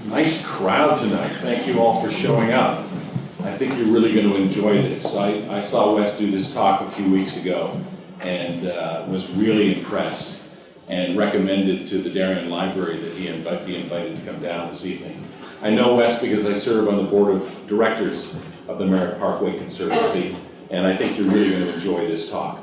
Nice crowd tonight. Thank you all for showing up. I think you're really going to enjoy this. I saw Wes do this talk a few weeks ago and was really impressed and recommended to the Darien Library that he be invited to come down this evening. I know Wes because I serve on the board of directors of the Merritt Parkway Conservancy, and I think you're really going to enjoy this talk.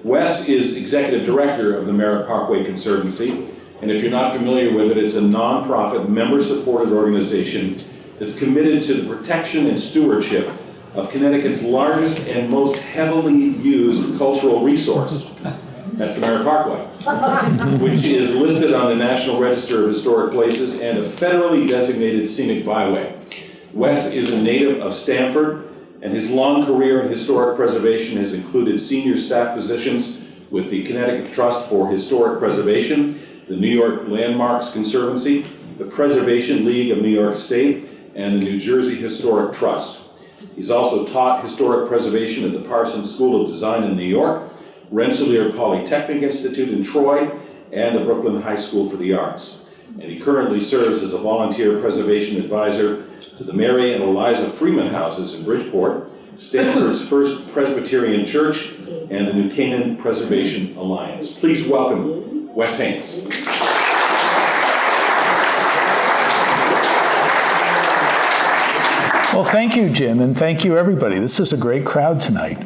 Wes is executive director of the Merritt Parkway Conservancy, and if you're not familiar with it, it's a nonprofit, member-supported organization that's committed to the protection and stewardship of Connecticut's largest and most heavily used cultural resource. That's the Merritt Parkway, which is listed on the National Register of Historic Places and a federally designated scenic byway. Wes is a native of Stamford, and his long career in historic preservation has included senior staff positions with the Connecticut Trust for Historic Preservation, the New York Landmarks Conservancy, the Preservation League of New York State, and the New Jersey Historic Trust. He's also taught historic preservation at the Parsons School of Design in New York, Rensselaer Polytechnic Institute in Troy, and the Brooklyn High School for the Arts. And he currently serves as a volunteer preservation advisor to the Mary and Eliza Freeman Houses in Bridgeport, Stanford's First Presbyterian Church, and the New Canaan Preservation Alliance. Please welcome Wes Haynes. Well, thank you, Jim, and thank you, everybody. This is a great crowd tonight.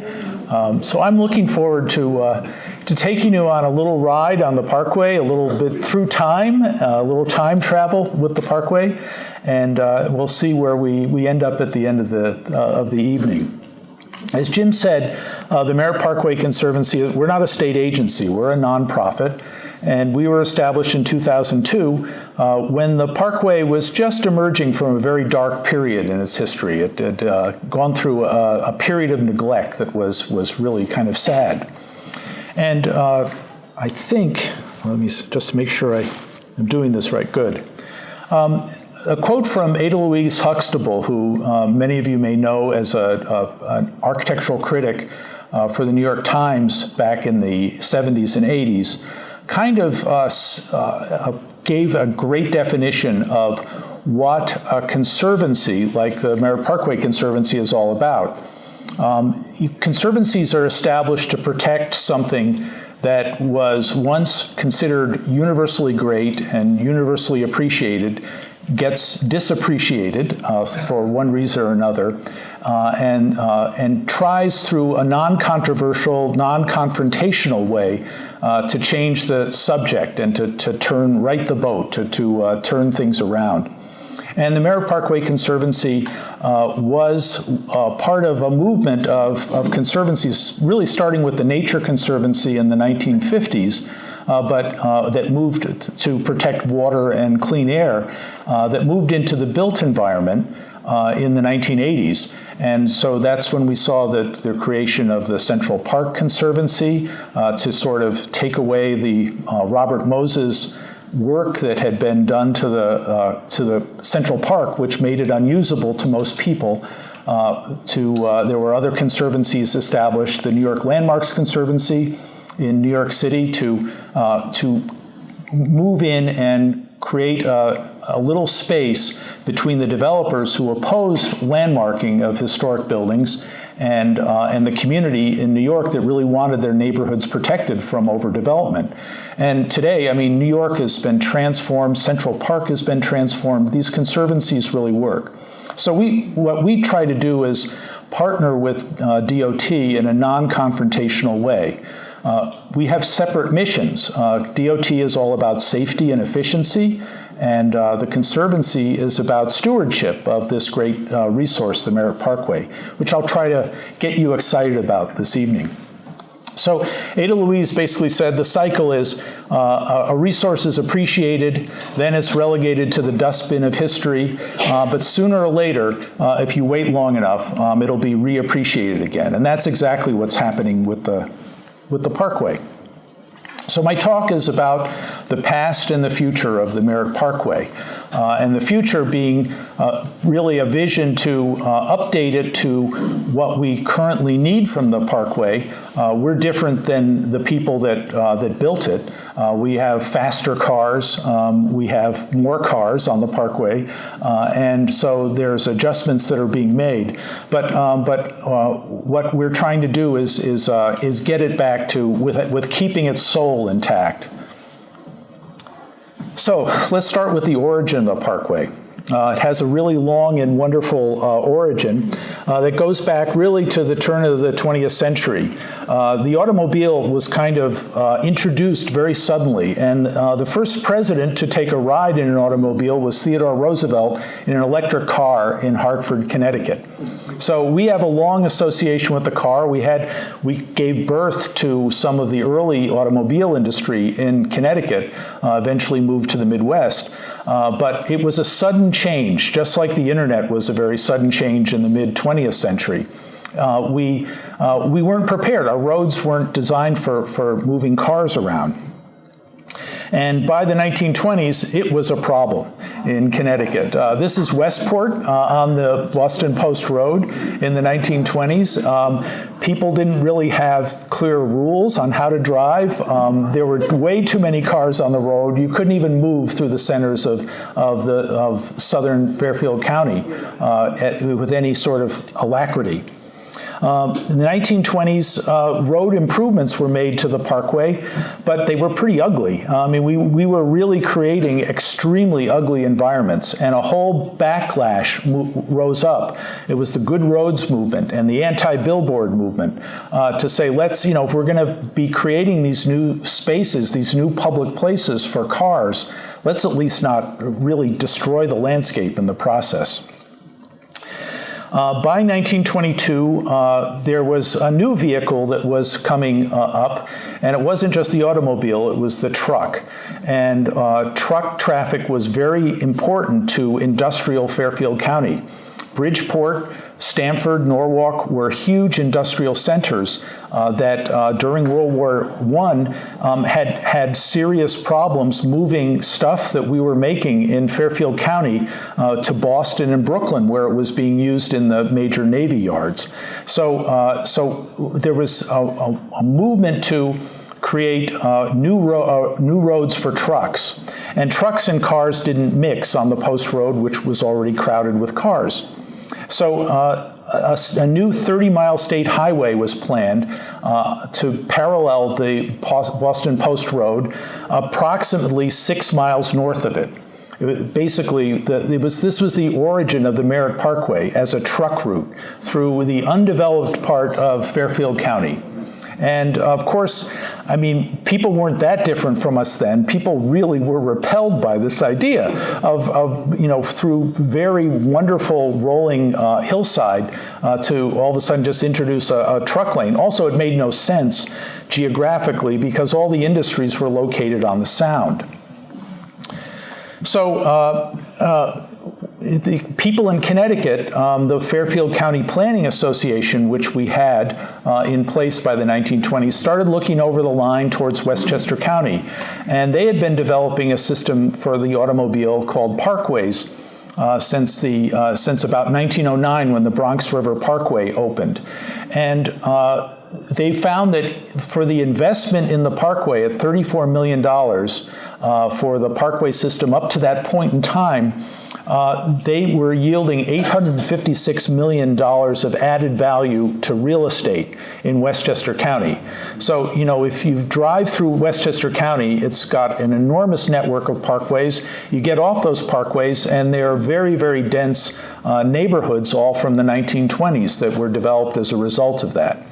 So I'm looking forward to taking you on a little ride on the Parkway, a little bit through time, a little time travel with the Parkway, and we'll see where we end up at the end of the evening. As Jim said, the Merritt Parkway Conservancy, we're not a state agency, we're a nonprofit, and we were established in 2002 when the Parkway was just emerging from a very dark period in its history. It had gone through a period of neglect that was really kind of sad. And I think, let me just make sure I'm doing this right, good. A quote from Ada Louise Huxtable, who many of you may know as an architectural critic for the New York Times back in the 70s and 80s, kind of gave a great definition of what a conservancy like the Merritt Parkway Conservancy is all about. Conservancies are established to protect something that was once considered universally great and universally appreciated, gets disappreciated for one reason or another, and tries through a non-controversial, non-confrontational way to change the subject and to right the boat, to turn things around. And the Merritt Parkway Conservancy was part of a movement of conservancies, really starting with the Nature Conservancy in the 1950s, but that moved to protect water and clean air, that moved into the built environment in the 1980s. And so that's when we saw the creation of the Central Park Conservancy to sort of take away the Robert Moses work that had been done to the Central Park, which made it unusable to most people. There were other conservancies established, the New York Landmarks Conservancy in New York City, to move in and create a little space between the developers who opposed landmarking of historic buildings and the community in New York that really wanted their neighborhoods protected from overdevelopment. And today, I mean, New York has been transformed, Central Park has been transformed, these conservancies really work. So what we try to do is partner with DOT in a non-confrontational way. We have separate missions. DOT is all about safety and efficiency, and the Conservancy is about stewardship of this great resource, the Merritt Parkway, which I'll try to get you excited about this evening. So Ada Louise basically said the cycle is a resource is appreciated, then it's relegated to the dustbin of history, but sooner or later, if you wait long enough, it'll be reappreciated again. And that's exactly what's happening with the Parkway. So my talk is about the past and the future of the Merritt Parkway. And the future being really a vision to update it to what we currently need from the Parkway. We're different than the people that built it. We have faster cars, we have more cars on the Parkway, and so there's adjustments that are being made. But what we're trying to do is get it back to with keeping its soul intact. So let's start with the origin of the Parkway. It has a really long and wonderful origin that goes back really to the turn of the 20th century. The automobile was kind of introduced very suddenly, and the first president to take a ride in an automobile was Theodore Roosevelt in an electric car in Hartford, Connecticut. So we have a long association with the car. We gave birth to some of the early automobile industry in Connecticut, eventually moved to the Midwest. But it was a sudden change, just like the internet was a very sudden change in the mid-20th century. We weren't prepared. Our roads weren't designed for moving cars around. And by the 1920s, it was a problem in Connecticut. This is Westport on the Boston Post Road in the 1920s. People didn't really have clear rules on how to drive. There were way too many cars on the road. You couldn't even move through the centers of southern Fairfield County with any sort of alacrity. In the 1920s, road improvements were made to the Parkway, but they were pretty ugly. I mean, we were really creating extremely ugly environments, and a whole backlash rose up. It was the Good Roads movement and the anti-billboard movement to say, let's, if we're going to be creating these new spaces, these new public places for cars, let's at least not really destroy the landscape in the process. By 1922, there was a new vehicle that was coming up, and it wasn't just the automobile, it was the truck. And truck traffic was very important to industrial Fairfield County. Bridgeport, Stamford, Norwalk were huge industrial centers that during World War I had serious problems moving stuff that we were making in Fairfield County to Boston and Brooklyn, where it was being used in the major Navy yards. So there was a movement to create new roads for trucks. And trucks and cars didn't mix on the Post Road, which was already crowded with cars. So a new 30-mile state highway was planned to parallel the Boston Post Road, approximately 6 miles north of it. Basically, this was the origin of the Merritt Parkway as a truck route through the undeveloped part of Fairfield County. And of course, I mean, people weren't that different from us then. People really were repelled by this idea of through very wonderful rolling hillside to all of a sudden just introduce a truck lane. Also, it made no sense geographically because all the industries were located on the Sound. So the people in Connecticut, the Fairfield County Planning Association, which we had in place by the 1920s, started looking over the line towards Westchester County. And they had been developing a system for the automobile called parkways since about 1909 when the Bronx River Parkway opened. And they found that for the investment in the Parkway at $34 million for the Parkway system up to that point in time, they were yielding $856 million of added value to real estate in Westchester County. So, if you drive through Westchester County, it's got an enormous network of parkways. You get off those parkways, and they're very, very dense neighborhoods, all from the 1920s that were developed as a result of that.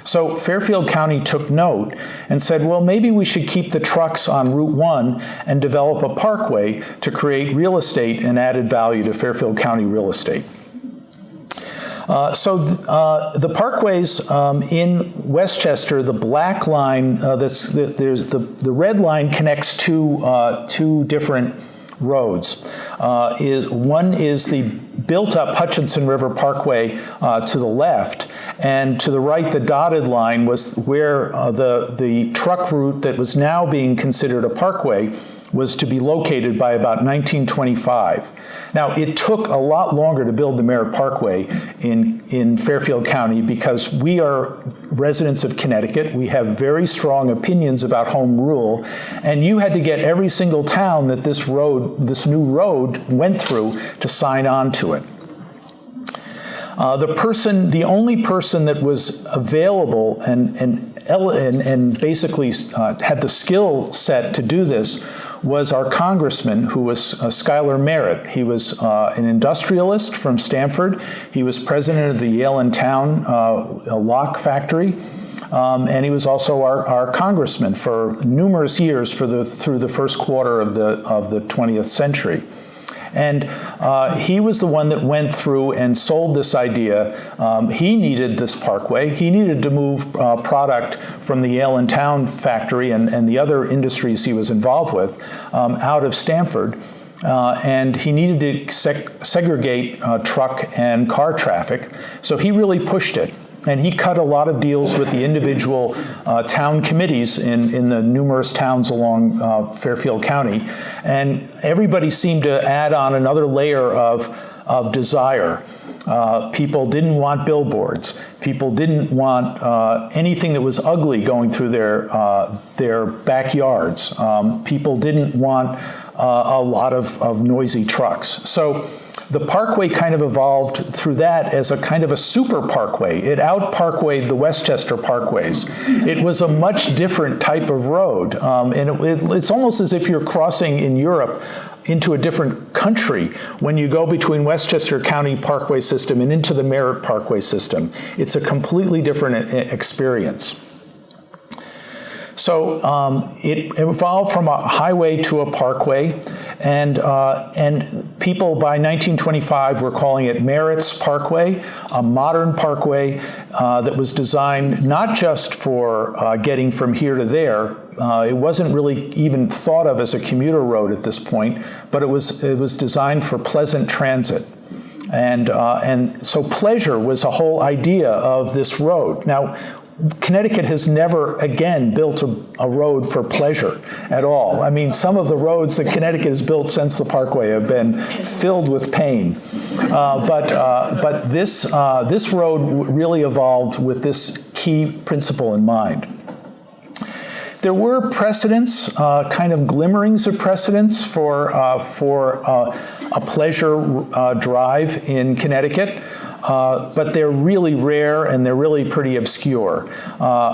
So Fairfield County took note and said, well, maybe we should keep the trucks on Route 1 and develop a parkway to create real estate and added value to Fairfield County real estate. The parkways in Westchester, the black line, the red line connects two different roads. One is the built-up Hutchinson River Parkway to the left, And to the right, the dotted line was where the truck route that was now being considered a parkway was to be located by about 1925. Now, it took a lot longer to build the Merritt Parkway in Fairfield County because we are residents of Connecticut. We have very strong opinions about home rule, and you had to get every single town that this new road went through to sign on to it. The only person that was available and basically had the skill set to do this was our congressman, who was Schuyler Merritt. He was an industrialist from Stanford. He was president of the Yale and Town lock factory. And he was also our congressman for numerous years through the first quarter of the 20th century. And he was the one that went through and sold this idea. He needed this parkway. He needed to move product from the Yale and Town factory and the other industries he was involved with out of Stanford. And he needed to segregate truck and car traffic. So he really pushed it. And he cut a lot of deals with the individual town committees in the numerous towns along Fairfield County. And everybody seemed to add on another layer of desire. People didn't want billboards. People didn't want anything that was ugly going through their backyards. People didn't want a lot of noisy trucks. So the parkway kind of evolved through that as a kind of a super parkway. It out-parkwayed the Westchester parkways. It was a much different type of road. And it's almost as if you're crossing in Europe into a different country when you go between Westchester County Parkway System and into the Merritt Parkway System. It's a completely different experience. So it evolved from a highway to a parkway, and people by 1925 were calling it Merritt's Parkway, a modern parkway that was designed not just for getting from here to there. It wasn't really even thought of as a commuter road at this point, but it was designed for pleasant transit. And so pleasure was a whole idea of this road. Now, Connecticut has never, again, built a road for pleasure at all. I mean, some of the roads that Connecticut has built since the Parkway have been filled with pain. But this road really evolved with this key principle in mind. There were precedents, kind of glimmerings of precedents for a pleasure drive in Connecticut. But they're really rare and they're really pretty obscure.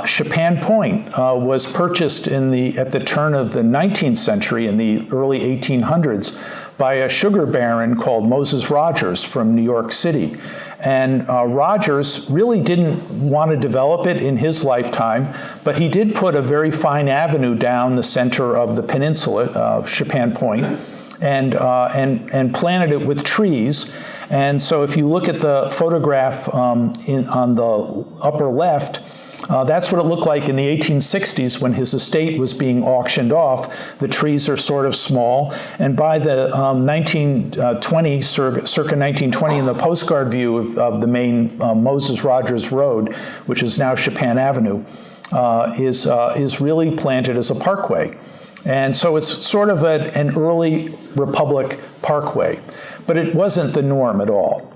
Chapin Point was purchased at the turn of the 19th century, in the early 1800s, by a sugar baron called Moses Rogers from New York City. And Rogers really didn't want to develop it in his lifetime, but he did put a very fine avenue down the center of the peninsula of Chapin Point and planted it with trees. And so if you look at the photograph on the upper left, that's what it looked like in the 1860s when his estate was being auctioned off. The trees are sort of small. And by the 1920, circa 1920, in the postcard view of the main Moses Rogers Road, which is now Chapin Avenue, is really planted as a parkway. And so it's sort of an early Republic parkway. But it wasn't the norm at all.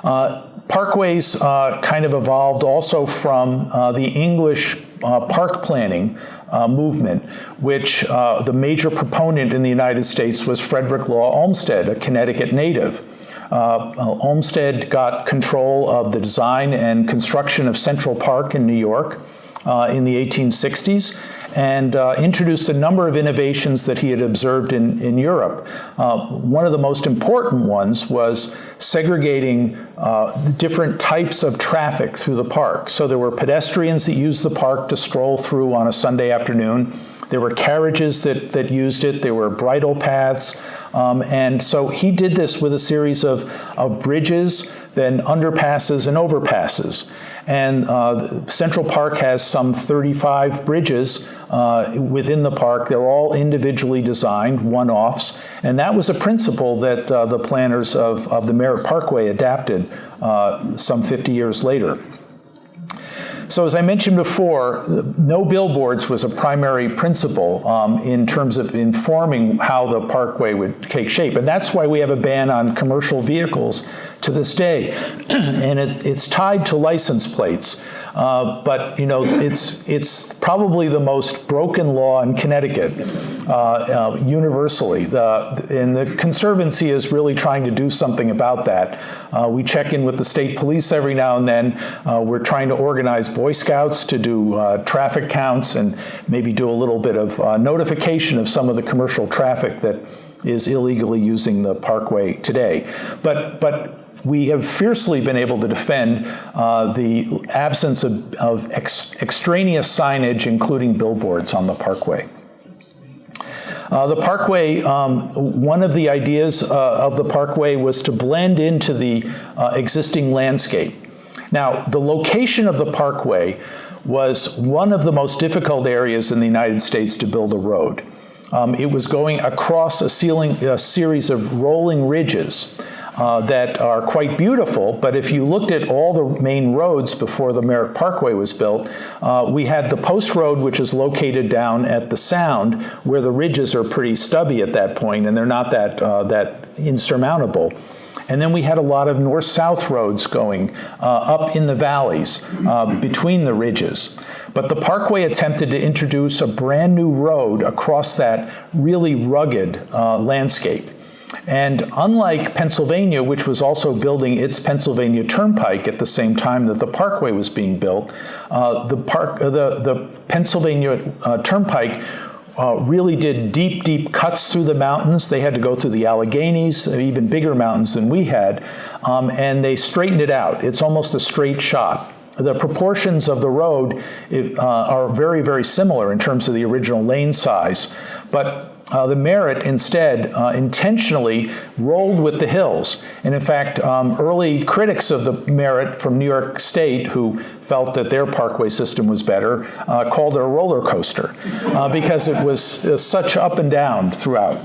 Parkways kind of evolved also from the English park planning movement, which the major proponent in the United States was Frederick Law Olmsted, a Connecticut native. Olmsted got control of the design and construction of Central Park in New York in the 1860s, and introduced a number of innovations that he had observed in Europe. One of the most important ones was segregating different types of traffic through the park. So there were pedestrians that used the park to stroll through on a Sunday afternoon. There were carriages that used it. There were bridle paths. And so he did this with a series of bridges, then underpasses and overpasses. And Central Park has some 35 bridges within the park. They're all individually designed, one-offs. And that was a principle that the planners of the Merritt Parkway adapted some 50 years later. So as I mentioned before, no billboards was a primary principle in terms of informing how the parkway would take shape. And that's why we have a ban on commercial vehicles to this day. And it's tied to license plates. But you know, it's probably the most broken law in Connecticut universally. And the Conservancy is really trying to do something about that. We check in with the state police every now and then. We're trying to organize Boy Scouts to do traffic counts and maybe do a little bit of notification of some of the commercial traffic that is illegally using the parkway today. But we have fiercely been able to defend the absence of extraneous signage, including billboards on the parkway. The parkway, one of the ideas of the parkway was to blend into the existing landscape. Now, the location of the parkway was one of the most difficult areas in the United States to build a road. It was going across a series of rolling ridges that are quite beautiful, but if you looked at all the main roads before the Merritt Parkway was built, we had the Post Road, which is located down at the Sound, where the ridges are pretty stubby at that point, and they're not that insurmountable. And then we had a lot of north-south roads going up in the valleys between the ridges. But the Parkway attempted to introduce a brand new road across that really rugged landscape. And unlike Pennsylvania, which was also building its Pennsylvania Turnpike at the same time that the Parkway was being built, the Pennsylvania Turnpike really did deep cuts through the mountains. They had to go through the Alleghenies, even bigger mountains than we had, and they straightened it out. It's almost a straight shot. The proportions of the road are very, very similar in terms of the original lane size, but the Merritt instead intentionally rolled with the hills. And in fact, early critics of the Merritt from New York State, who felt that their parkway system was better, called it a roller coaster because it was such up and down throughout.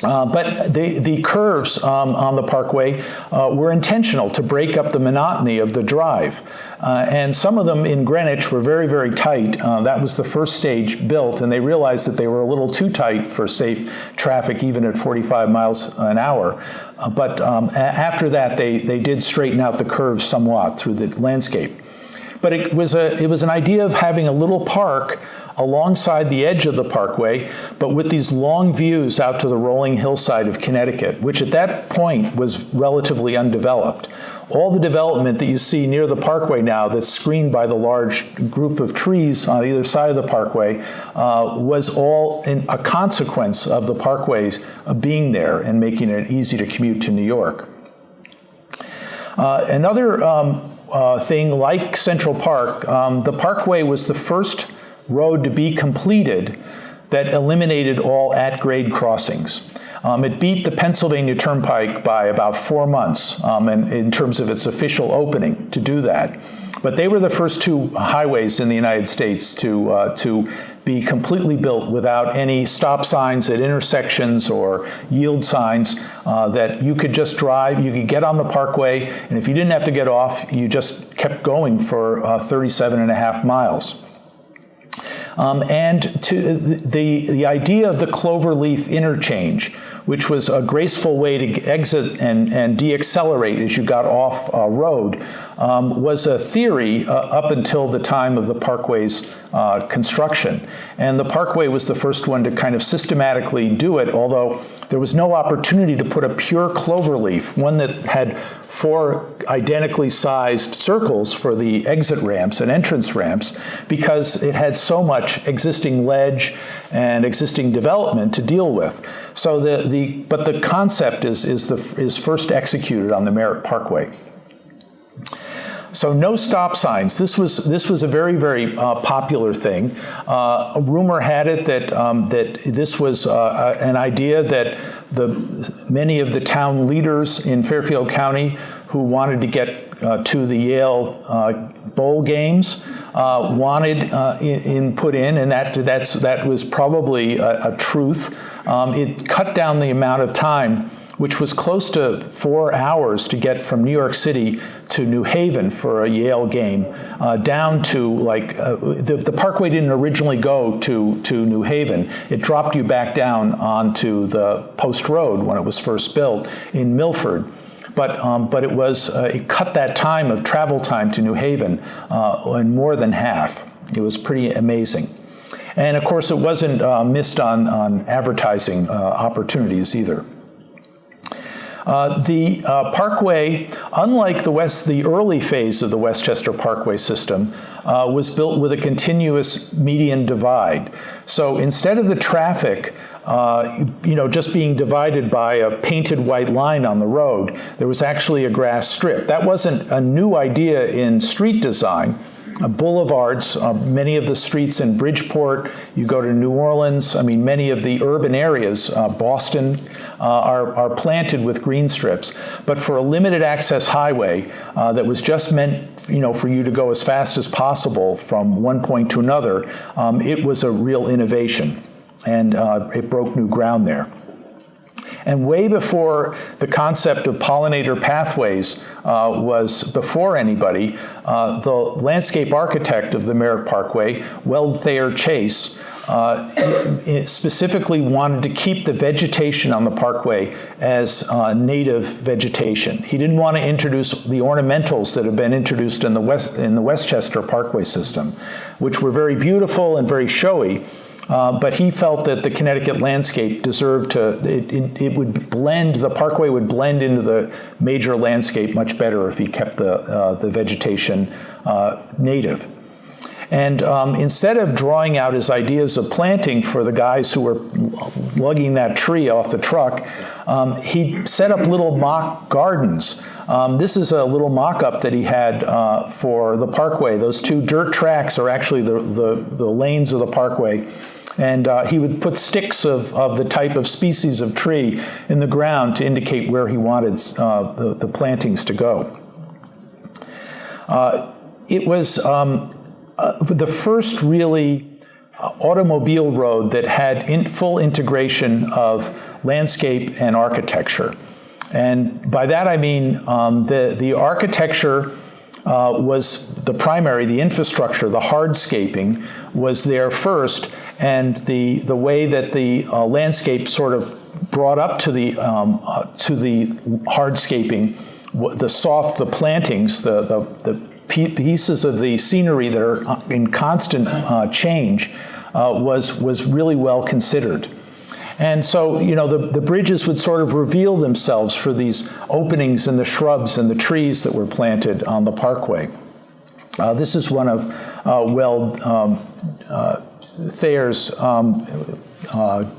But the curves on the parkway were intentional to break up the monotony of the drive. And some of them in Greenwich were very, very tight. That was the first stage built, and they realized that they were a little too tight for safe traffic, even at 45 miles an hour. But after that, they did straighten out the curves somewhat through the landscape. But it was an idea of having a little park alongside the edge of the parkway, but with these long views out to the rolling hillside of Connecticut, which at that point was relatively undeveloped. All the development that you see near the parkway now that's screened by the large group of trees on either side of the parkway was all a consequence of the parkways being there and making it easy to commute to New York. Another thing, like Central Park, the parkway was the first road to be completed that eliminated all at-grade crossings. It beat the Pennsylvania Turnpike by about 4 months in terms of its official opening to do that. But they were the first two highways in the United States to be completely built without any stop signs at intersections or yield signs, that you could just drive, you could get on the parkway, and if you didn't have to get off, you just kept going for 37.5 miles. And to the idea of the Cloverleaf interchange, which was a graceful way to exit and deaccelerate as you got off a road, was a theory up until the time of the Parkway's construction. And the Parkway was the first one to kind of systematically do it, although there was no opportunity to put a pure cloverleaf, one that had 4 identically sized circles for the exit ramps and entrance ramps, because it had so much existing ledge and existing development to deal with. So but the concept is first executed on the Merritt Parkway. So no stop signs. This was a very, very popular thing. A rumor had it that that this was an idea that many of the town leaders in Fairfield County who wanted to get to the Yale bowl games wanted put in, and that was probably a truth. It cut down the amount of time, which was close to 4 hours to get from New York City to New Haven for a Yale game, down to like, the Parkway didn't originally go to New Haven. It dropped you back down onto the Post Road when it was first built in Milford. But it cut that time of travel time to New Haven in more than half. It was pretty amazing. And of course, it wasn't missed on advertising opportunities either. The Parkway, unlike the early phase of the Westchester Parkway system, was built with a continuous median divide. So instead of the traffic, just being divided by a painted white line on the road, there was actually a grass strip. That wasn't a new idea in street design. Boulevards, many of the streets in Bridgeport, you go to New Orleans, I mean, many of the urban areas, Boston, are planted with green strips. But for a limited access highway that was just meant, for you to go as fast as possible from one point to another, it was a real innovation, and it broke new ground there. And way before the concept of pollinator pathways was before anybody, the landscape architect of the Merritt Parkway, Weld Thayer Chase, specifically wanted to keep the vegetation on the Parkway as native vegetation. He didn't want to introduce the ornamentals that have been introduced in the Westchester Parkway system, which were very beautiful and very showy. But he felt that the Connecticut landscape deserved the Parkway would blend into the major landscape much better if he kept the vegetation native. And instead of drawing out his ideas of planting for the guys who were lugging that tree off the truck, he set up little mock gardens. This is a little mock-up that he had for the Parkway. Those two dirt tracks are actually the lanes of the Parkway. And he would put sticks of the type of species of tree in the ground to indicate where he wanted the plantings to go. It was the first really automobile road that had full integration of landscape and architecture. And by that I mean the architecture was the primary, the infrastructure, the hardscaping was there first, and the way that the landscape sort of brought up to the hardscaping, the plantings, the pieces of the scenery that are in constant change was really well considered. And so, the bridges would sort of reveal themselves for these openings in the shrubs and the trees that were planted on the Parkway. This is one of Weld Thayer's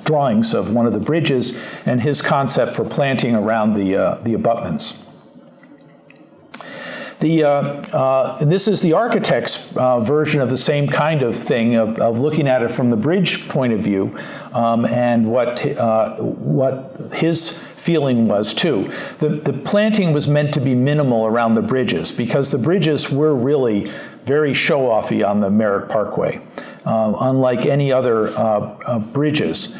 drawings of one of the bridges and his concept for planting around the abutments. This is the architect's version of the same kind of thing, of looking at it from the bridge point of view, and what his feeling was too. The planting was meant to be minimal around the bridges, because the bridges were really very show-offy on the Merritt Parkway, unlike any other bridges.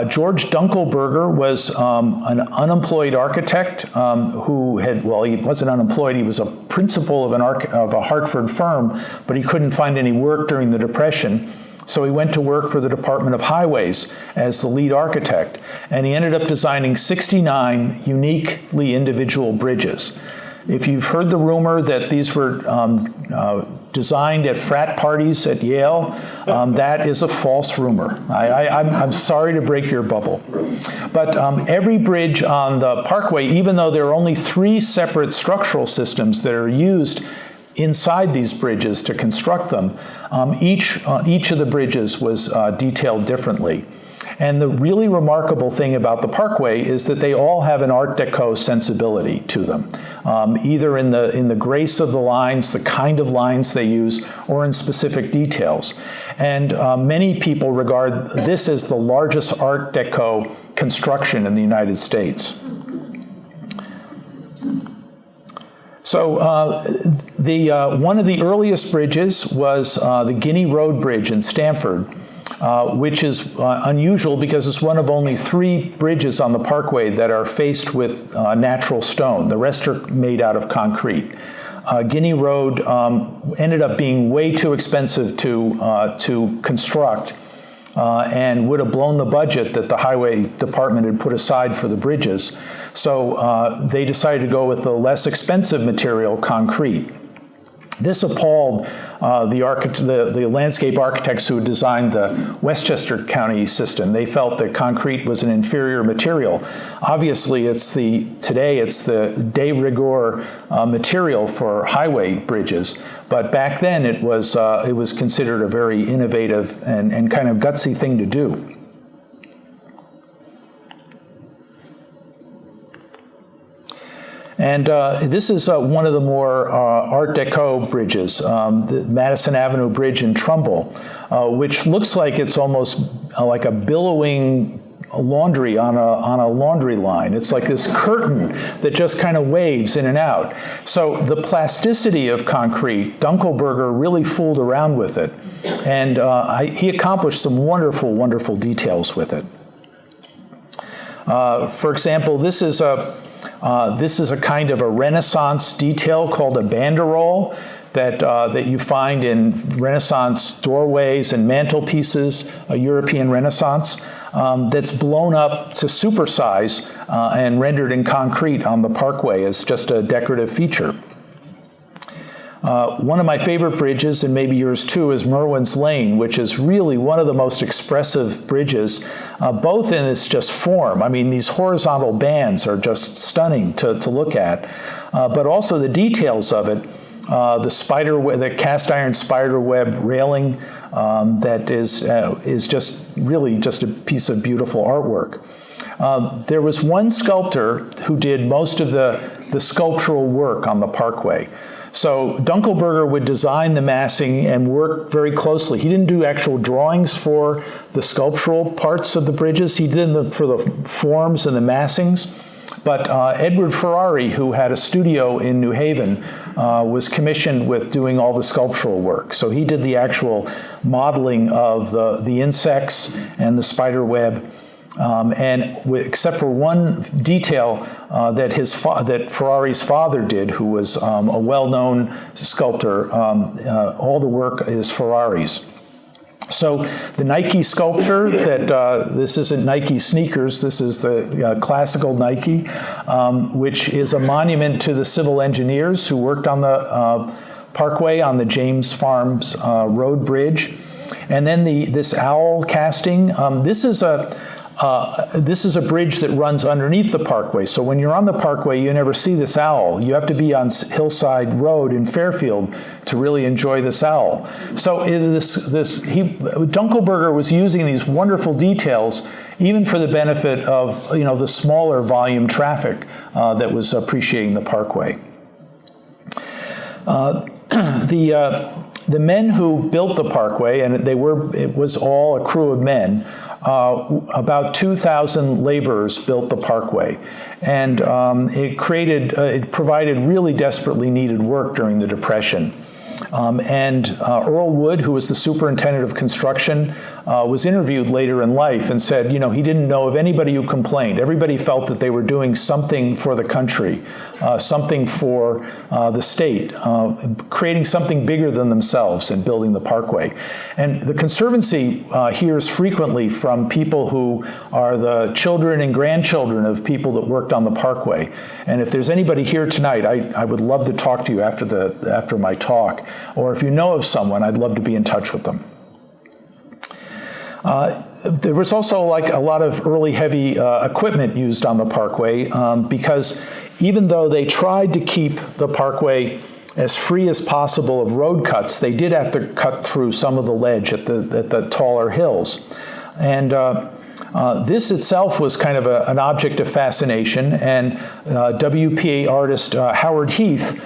George Dunkelberger was an unemployed architect who he wasn't unemployed, he was a principal of a Hartford firm, but he couldn't find any work during the Depression. So he went to work for the Department of Highways as the lead architect, and he ended up designing 69 uniquely individual bridges. If you've heard the rumor that these were designed at frat parties at Yale, that is a false rumor. I'm sorry to break your bubble. But every bridge on the Parkway, even though there are only 3 separate structural systems that are used inside these bridges to construct them, each of the bridges was detailed differently. And the really remarkable thing about the Parkway is that they all have an Art Deco sensibility to them, either in the grace of the lines, the kind of lines they use, or in specific details. And many people regard this as the largest Art Deco construction in the United States. So one of the earliest bridges was the Guinea Road Bridge in Stamford, which is unusual because it's one of only 3 bridges on the Parkway that are faced with natural stone. The rest are made out of concrete. Guinea Road ended up being way too expensive to construct, and would have blown the budget that the highway department had put aside for the bridges. So they decided to go with the less expensive material, concrete. This appalled the landscape architects who designed the Westchester County system. They felt that concrete was an inferior material. Obviously, today it's the de rigueur material for highway bridges, but back then it was considered a very innovative and kind of gutsy thing to do. And this is one of the more Art Deco bridges, the Madison Avenue Bridge in Trumbull, which looks like it's almost like a billowing laundry on a laundry line. It's like this curtain that just kind of waves in and out. So the plasticity of concrete, Dunkelberger really fooled around with it, and he accomplished some wonderful, wonderful details with it. For example, this is a kind of a Renaissance detail called a banderole that you find in Renaissance doorways and mantelpieces, a European Renaissance, that's blown up to supersize and rendered in concrete on the Parkway as just a decorative feature. One of my favorite bridges, and maybe yours too, is Merwin's Lane, which is really one of the most expressive bridges, both in its just form. I mean, these horizontal bands are just stunning to look at, but also the details of it. The cast iron spider web railing that is just really just a piece of beautiful artwork. There was one sculptor who did most of the sculptural work on the Parkway. So Dunkelberger would design the massing and work very closely. He didn't do actual drawings for the sculptural parts of the bridges. He did them for the forms and the massings. But Edward Ferrari, who had a studio in New Haven, was commissioned with doing all the sculptural work. So he did the actual modeling of the insects and the spider web. Except for one detail that Ferrari's father did, who was a well-known sculptor, all the work is Ferrari's. So the Nike sculpture, this isn't Nike sneakers, this is the classical Nike, which is a monument to the civil engineers who worked on the Parkway on the James Farms Road Bridge. And then this owl casting, this is a bridge that runs underneath the Parkway. So when you're on the Parkway, you never see this owl. You have to be on Hillside Road in Fairfield to really enjoy this owl. So Dunkelberger was using these wonderful details, even for the benefit of the smaller volume traffic that was appreciating the Parkway. The men who built the Parkway, and it was all a crew of men. About 2,000 laborers built the Parkway, and it provided really desperately needed work during the Depression. Earl Wood, who was the superintendent of construction, was interviewed later in life and said, he didn't know of anybody who complained. Everybody felt that they were doing something for the country, something for the state, creating something bigger than themselves in building the Parkway. And the Conservancy hears frequently from people who are the children and grandchildren of people that worked on the Parkway. And if there's anybody here tonight, I would love to talk to you after my talk. Or if you know of someone, I'd love to be in touch with them. There was also a lot of early heavy equipment used on the Parkway because even though they tried to keep the Parkway as free as possible of road cuts, they did have to cut through some of the ledge at the taller hills. And this itself was kind of an object of fascination, and WPA artist Howard Heath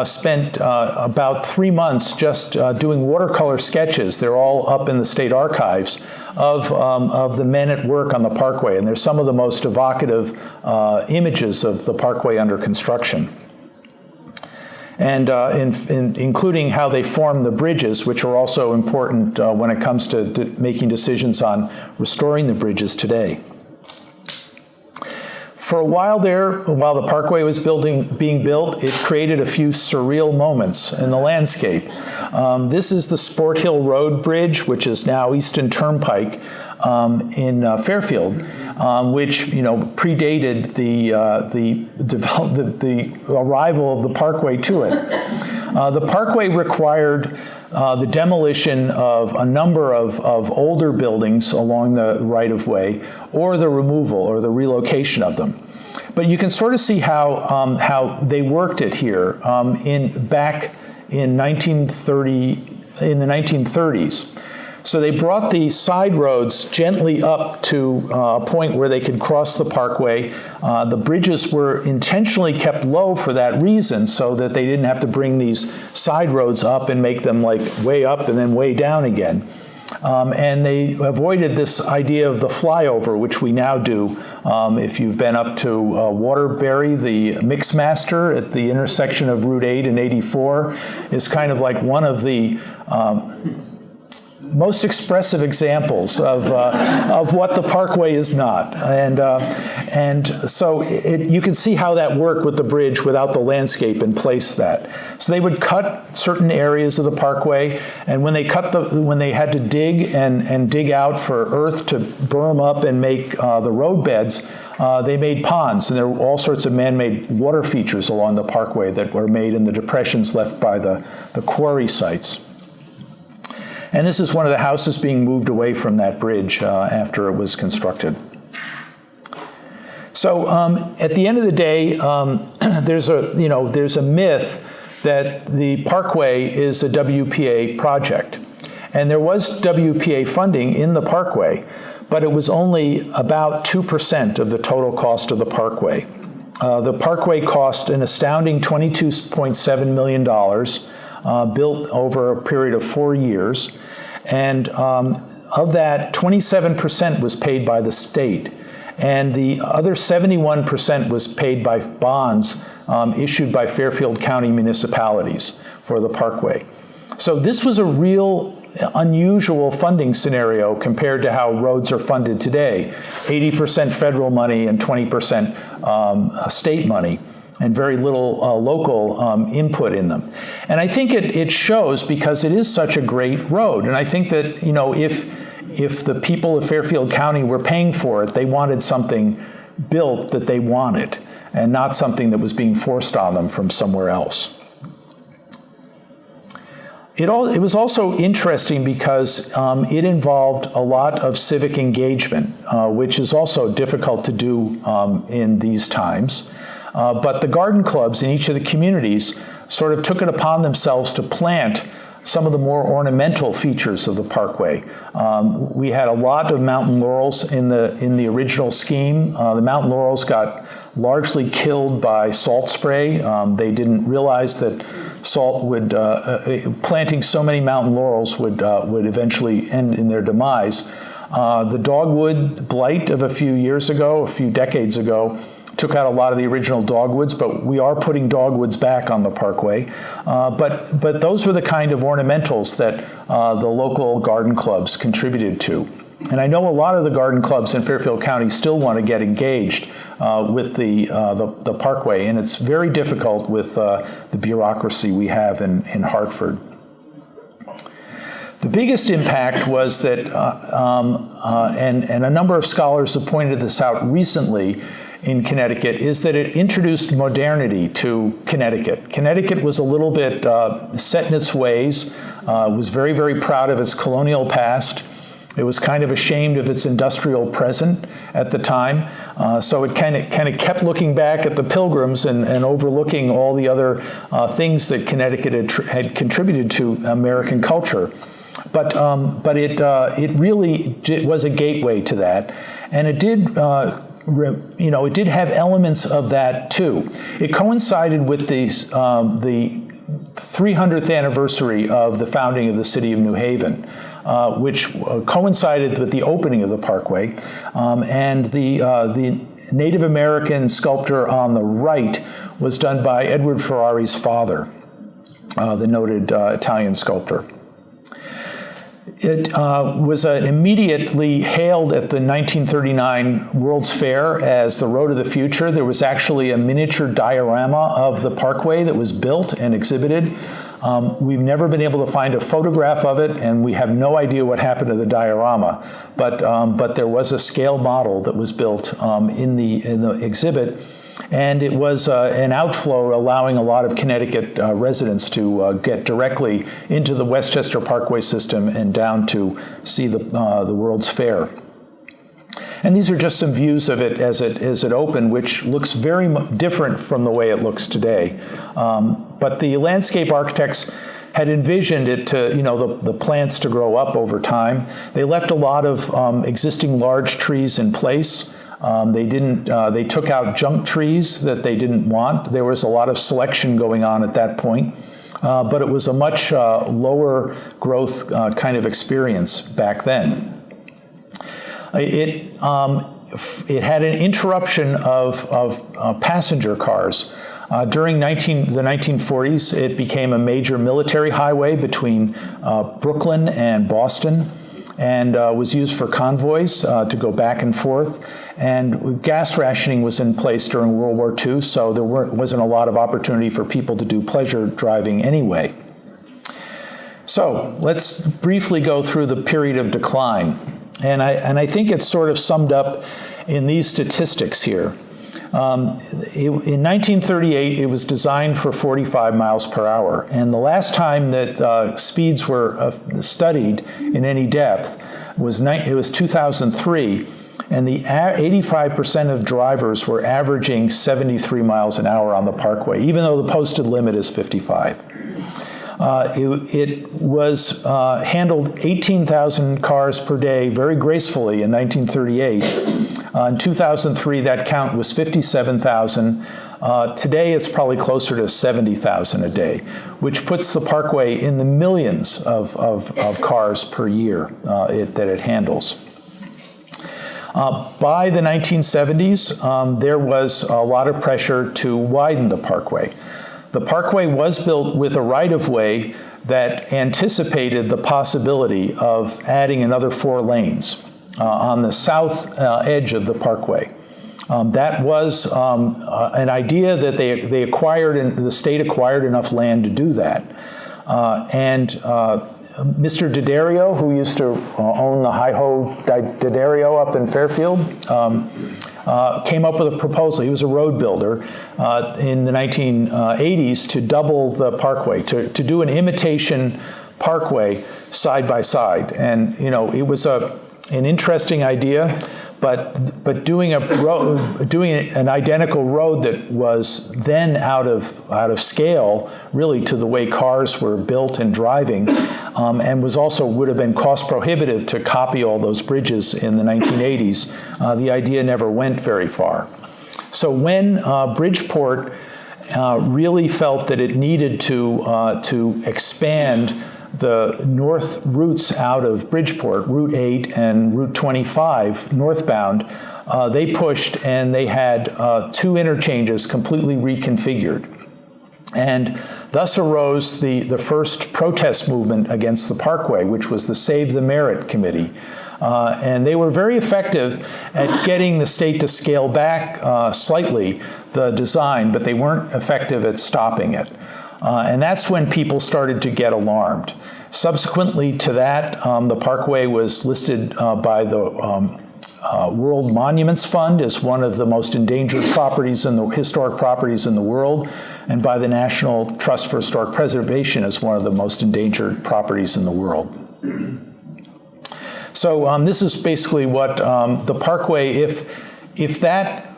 spent about 3 months just doing watercolor sketches. They're all up in the state archives of the men at work on the Parkway, and they're some of the most evocative images of the Parkway under construction. And including how they form the bridges, which are also important when it comes to making decisions on restoring the bridges today. For a while there, while the Parkway was being built, it created a few surreal moments in the landscape. This is the Sport Hill Road Bridge, which is now Easton Turnpike in Fairfield, which predated the arrival of the Parkway to it. The Parkway required the demolition of a number of older buildings along the right-of-way, or the removal or the relocation of them. But you can sort of see how they worked it here back in the 1930s. So they brought the side roads gently up to a point where they could cross the Parkway. The bridges were intentionally kept low for that reason, so that they didn't have to bring these side roads up and make them like way up and then way down again. And they avoided this idea of the flyover, which we now do. If you've been up to Waterbury, the Mixmaster at the intersection of Route 8 and 84 is kind of like one of the most expressive examples of what the Parkway is not. And so you can see how that worked with the bridge without the landscape in place that. So they would cut certain areas of the Parkway, and when they had to dig and dig out for earth to berm up and make the road beds, they made ponds, and there were all sorts of man-made water features along the Parkway that were made in the depressions left by the quarry sites. And this is one of the houses being moved away from that bridge after it was constructed. So at the end of the day, there's a myth that the Parkway is a WPA project. And there was WPA funding in the Parkway, but it was only about 2% of the total cost of the Parkway. The Parkway cost an astounding $22.7 million, built over a period of 4 years. And of that, 27% was paid by the state. And the other 71% was paid by bonds issued by Fairfield County municipalities for the Parkway. So this was a real unusual funding scenario compared to how roads are funded today. 80% federal money and 20% state money, and very little local input in them. And I think it shows because it is such a great road. And I think that, if the people of Fairfield County were paying for it, they wanted something built that they wanted, and not something that was being forced on them from somewhere else. It was also interesting because it involved a lot of civic engagement, which is also difficult to do in these times. But the garden clubs in each of the communities sort of took it upon themselves to plant some of the more ornamental features of the Parkway. We had a lot of mountain laurels in the original scheme. The mountain laurels got largely killed by salt spray. They didn't realize that salt would, planting so many mountain laurels would eventually end in their demise. The dogwood blight of a few decades ago, took out a lot of the original dogwoods, but we are putting dogwoods back on the Parkway. But those were the kind of ornamentals that the local garden clubs contributed to. And I know a lot of the garden clubs in Fairfield County still want to get engaged with the Parkway, and it's very difficult with the bureaucracy we have in Hartford. The biggest impact was that, and a number of scholars have pointed this out recently in Connecticut, is that it introduced modernity to Connecticut. Connecticut was a little bit set in its ways, was very, very proud of its colonial past. It was kind of ashamed of its industrial present at the time. So it kind of kept looking back at the Pilgrims and overlooking all the other things that Connecticut had contributed to American culture. But it really was a gateway to that, and it did. It did have elements of that too. It coincided with the 300th anniversary of the founding of the city of New Haven, which coincided with the opening of the Parkway, and the Native American sculpture on the right was done by Edward Ferrari's father, the noted Italian sculptor. It was immediately hailed at the 1939 World's Fair as the road of the future. There was actually a miniature diorama of the Parkway that was built and exhibited. We've never been able to find a photograph of it, and we have no idea what happened to the diorama. But there was a scale model that was built in the exhibit. And it was an outflow allowing a lot of Connecticut residents to get directly into the Westchester Parkway system and down to see the World's Fair. And these are just some views of it as it opened, which looks very different from the way it looks today. But the landscape architects had envisioned it to, the plants to grow up over time. They left a lot of existing large trees in place. They took out junk trees that they didn't want. There was a lot of selection going on at that point, but it was a much lower growth kind of experience back then. It had an interruption of passenger cars. During the 1940s, it became a major military highway between Brooklyn and Boston, and was used for convoys to go back and forth. And gas rationing was in place during World War II, so there wasn't a lot of opportunity for people to do pleasure driving anyway. So let's briefly go through the period of decline. And I think it's sort of summed up in these statistics here. In 1938, it was designed for 45 miles per hour. And the last time that speeds were studied in any depth was 2003. And the 85% of drivers were averaging 73 miles an hour on the Parkway, even though the posted limit is 55. It was handled 18,000 cars per day very gracefully in 1938. In 2003, that count was 57,000. Today, it's probably closer to 70,000 a day, which puts the Parkway in the millions of cars per year that it handles. By the 1970s, there was a lot of pressure to widen the Parkway. The Parkway was built with a right-of-way that anticipated the possibility of adding another 4 lanes on the south edge of the Parkway. That was an idea that they acquired, and the state acquired enough land to do that. Mr. D'Addario, who used to own the Hi-Ho D'Addario up in Fairfield, came up with a proposal. He was a road builder in the 1980s to double the Parkway, to do an imitation Parkway side by side. And, it was an interesting idea, but doing an identical road that was then out of scale, really, to the way cars were built and driving, and would have been cost prohibitive to copy all those bridges in the 1980s. The idea never went very far. So when Bridgeport really felt that it needed to expand the north routes out of Bridgeport, Route 8 and Route 25 northbound, they pushed, and they had 2 interchanges completely reconfigured. And thus arose the first protest movement against the Parkway, which was the Save the Merritt Committee. And they were very effective at getting the state to scale back slightly the design, but they weren't effective at stopping it. And that's when people started to get alarmed. Subsequently to that, the Parkway was listed by the World Monuments Fund as one of the most endangered properties in the historic properties in the world, and by the National Trust for Historic Preservation as one of the most endangered properties in the world. So this is basically what the Parkway, if that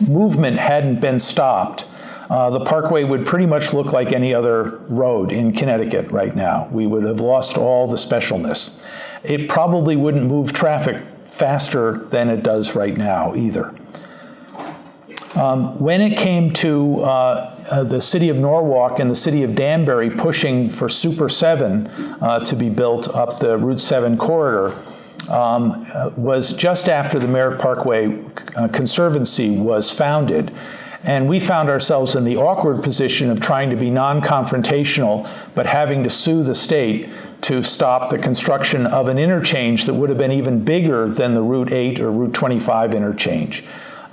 movement hadn't been stopped, the Parkway would pretty much look like any other road in Connecticut right now. We would have lost all the specialness. It probably wouldn't move traffic faster than it does right now either. When it came to the city of Norwalk and the city of Danbury pushing for Super 7 to be built up the Route 7 corridor, was just after the Merritt Parkway Conservancy was founded. And we found ourselves in the awkward position of trying to be non-confrontational, but having to sue the state to stop the construction of an interchange that would have been even bigger than the Route 8 or Route 25 interchange.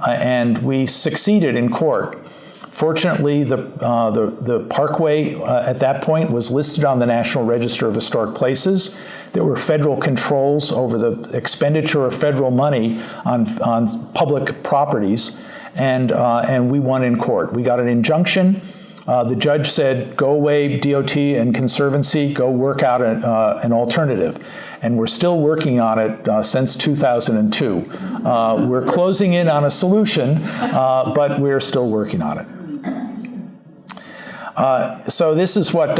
And we succeeded in court. Fortunately, the Parkway at that point was listed on the National Register of Historic Places. There were federal controls over the expenditure of federal money on public properties, and we won in court. We got an injunction. The judge said, go away, DOT and Conservancy, go work out an alternative. And we're still working on it since 2002. We're closing in on a solution, but we're still working on it. So this is what,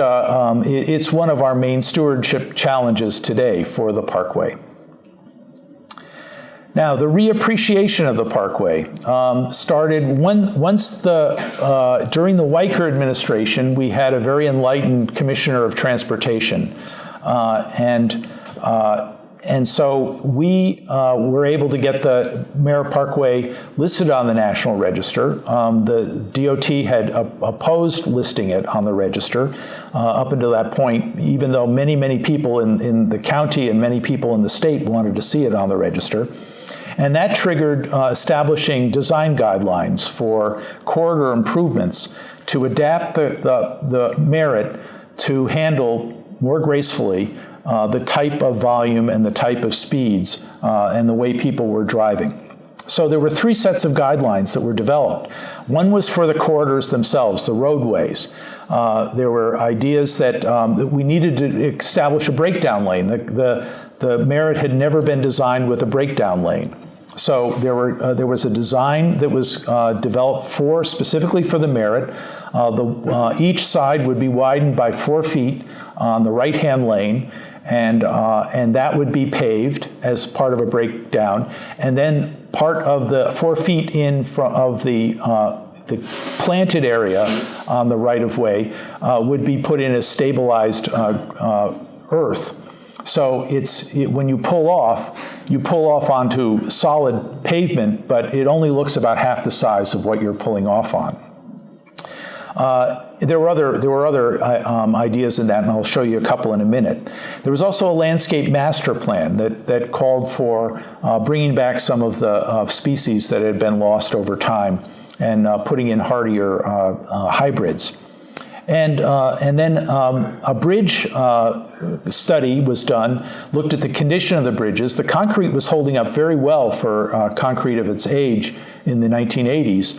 it's one of our main stewardship challenges today for the Parkway. Now, the reappreciation of the Parkway started once during the Weicker administration, we had a very enlightened Commissioner of Transportation. And so we were able to get the Merritt Parkway listed on the National Register. The DOT had opposed listing it on the register up until that point, even though many, many people in the county and many people in the state wanted to see it on the register. And that triggered establishing design guidelines for corridor improvements to adapt the Merritt to handle more gracefully the type of volume and the type of speeds and the way people were driving. So there were three sets of guidelines that were developed. One was for the corridors themselves, the roadways. There were ideas that we needed to establish a breakdown lane. The Merritt had never been designed with a breakdown lane. So there was a design that was developed specifically for the Merritt. Each side would be widened by 4 feet on the right-hand lane, and that would be paved as part of a breakdown. And then part of the 4 feet in front of the planted area on the right-of-way would be put in as stabilized earth. So when you pull off onto solid pavement, but it only looks about half the size of what you're pulling off on. There were other ideas in that, and I'll show you a couple in a minute. There was also a landscape master plan that called for bringing back some of the species that had been lost over time and putting in hardier hybrids. And then a bridge study was done, looked at the condition of the bridges. The concrete was holding up very well for concrete of its age in the 1980s,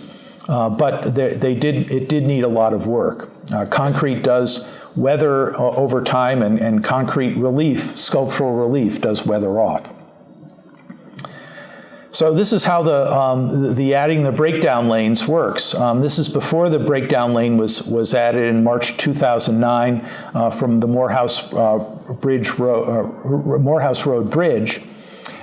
but it did need a lot of work. Concrete does weather over time, and concrete relief, sculptural relief, does weather off. So this is how the adding the breakdown lanes works. This is before the breakdown lane was added in March 2009 from the Morehouse Road Bridge,